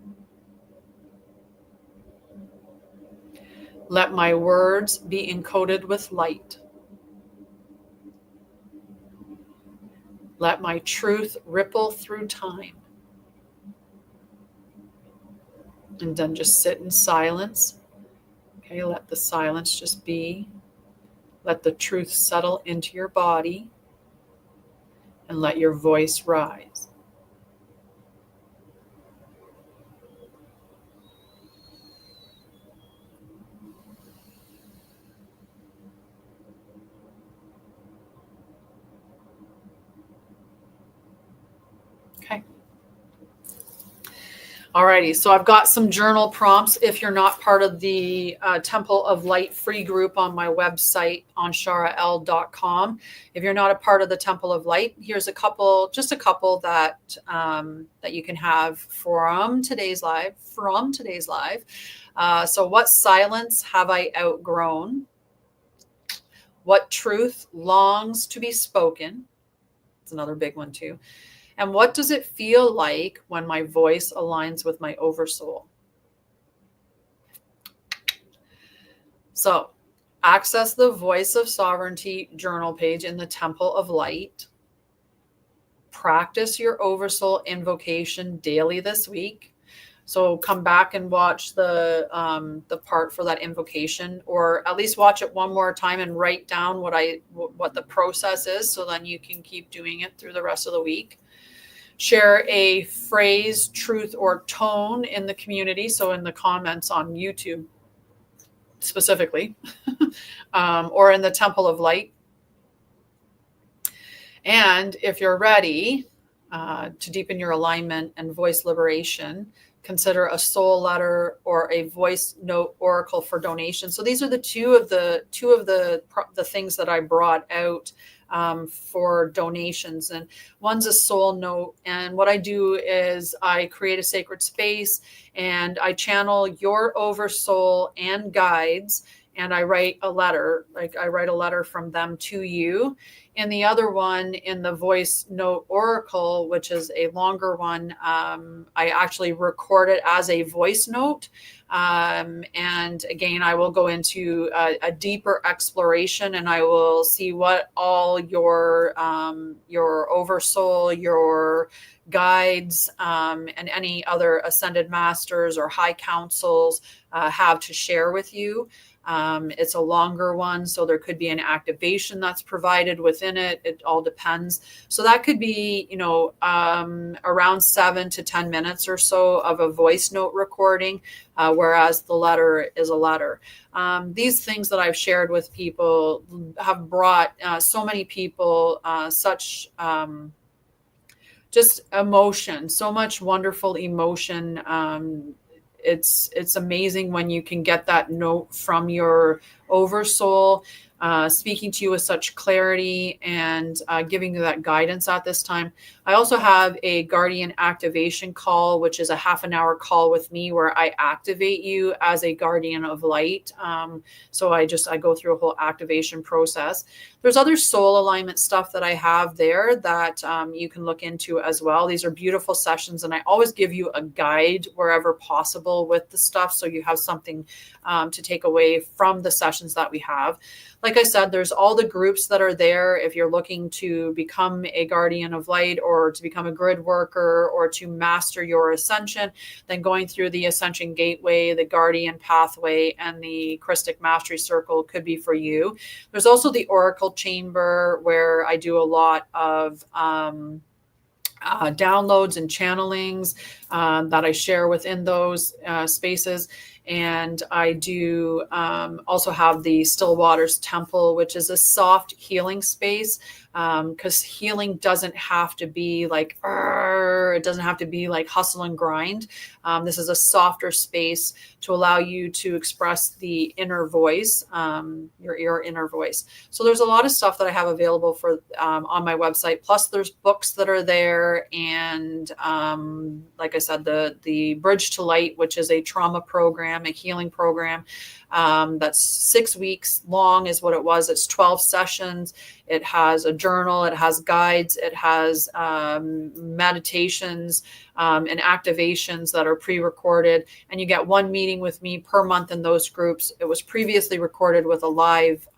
Let my words be encoded with light. Let my truth ripple through time. And then just sit in silence. Okay, let the silence just be. Let the truth settle into your body. And let your voice rise. Okay. Alrighty, so I've got some journal prompts. If you're not part of the Temple of Light free group on my website, Anshara'El.com, if you're not a part of the Temple of Light, here's a couple that that you can have from today's live. So, what silence have I outgrown? What truth longs to be spoken? It's another big one too. And what does it feel like when my voice aligns with my oversoul? So, access the Voice of Sovereignty journal page in the Temple of Light. Practice your oversoul invocation daily this week. So come back and watch the part for that invocation, or at least watch it one more time and write down what the process is, so then you can keep doing it through the rest of the week. Share a phrase, truth, or tone in the community. So in the comments on YouTube specifically, or in the Temple of Light. And if you're ready to deepen your alignment and voice liberation, consider a soul letter or a voice note oracle for donation. So these are the two of the things that I brought out for donations. And one's a soul note. And what I do is I create a sacred space and I channel your oversoul and guides, and I write a letter, from them to you. And the other one, in the voice note oracle, which is a longer one, I actually record it as a voice note. And again, I will go into a deeper exploration, and I will see what all your oversoul, your guides, and any other ascended masters or high councils have to share with you. It's a longer one, so there could be an activation that's provided within it. It all depends. So that could be, around 7 to 10 minutes or so of a voice note recording, whereas the letter is a letter. These things that I've shared with people have brought so many people such just emotion, so much wonderful emotion. It's amazing when you can get that note from your oversoul, speaking to you with such clarity and giving you that guidance at this time. I also have a guardian activation call, which is a half an hour call with me where I activate you as a guardian of light. So I go through a whole activation process. There's other soul alignment stuff that I have there that you can look into as well. These are beautiful sessions, and I always give you a guide wherever possible with the stuff, so you have something to take away from the sessions that we have. Like I said, there's all the groups that are there. If you're looking to become a guardian of light, or to become a grid worker, or to master your ascension, then going through the Ascension Gateway, the Guardian Pathway, and the Christic Mastery Circle could be for you. There's also the Oracle Chamber, where I do a lot of downloads and channelings that I share within those spaces. And I do also have the Still Waters Temple, which is a soft healing space, because healing doesn't have to be like, it doesn't have to be like hustle and grind. This is a softer space to allow you to express the inner voice, your inner voice. So there's a lot of stuff that I have available for on my website. Plus there's books that are there. And like I said, the Bridge to Light, which is a trauma program, a healing program, that's 6 weeks long is what it was. It's 12 sessions. It has a journal, it has guides, it has meditations and activations that are pre-recorded, and you get one meeting with me per month in those groups. It was previously recorded with a live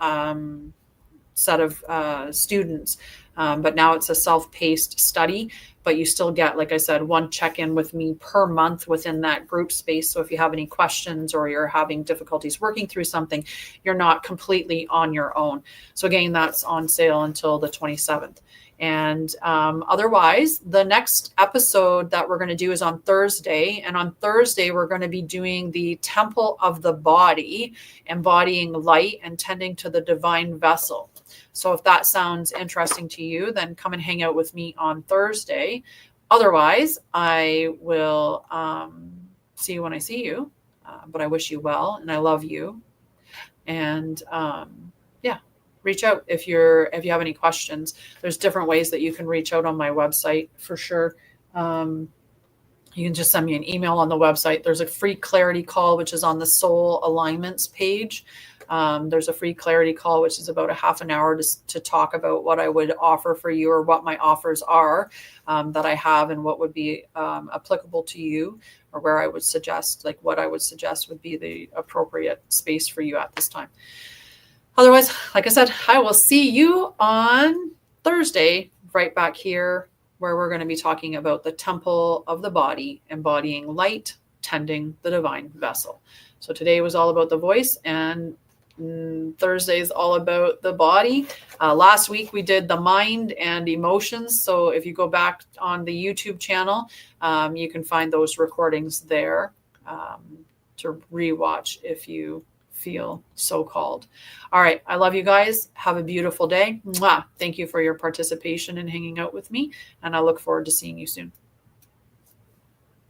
set of students, but now it's a self-paced study. But you still get, like I said, one check-in with me per month within that group space. So if you have any questions or you're having difficulties working through something, you're not completely on your own. So again, that's on sale until the 27th. And otherwise, the next episode that we're going to do is on Thursday. And on Thursday, we're going to be doing the Temple of the Body, embodying light and tending to the divine vessel. So if that sounds interesting to you, then come and hang out with me on Thursday. Otherwise, I will see you when I see you. But I wish you well, and I love you. And yeah, reach out if you have any questions. There's different ways that you can reach out on my website for sure. You can just send me an email on the website. There's a free clarity call, which is on the soul alignments page. There's a free clarity call, which is about a half an hour to talk about what I would offer for you, or what my offers are that I have, and what would be applicable to you, or where I would suggest, like what I would suggest would be the appropriate space for you at this time. Otherwise, like I said, I will see you on Thursday, right back here, where we're going to be talking about the temple of the body, embodying light, tending the divine vessel. So today was all about the voice, and Thursday is all about the body. Last week we did the mind and emotions. So if you go back on the YouTube channel, you can find those recordings there to rewatch if you feel so called. All right. I love you guys. Have a beautiful day. Mwah. Thank you for your participation and hanging out with me. And I look forward to seeing you soon.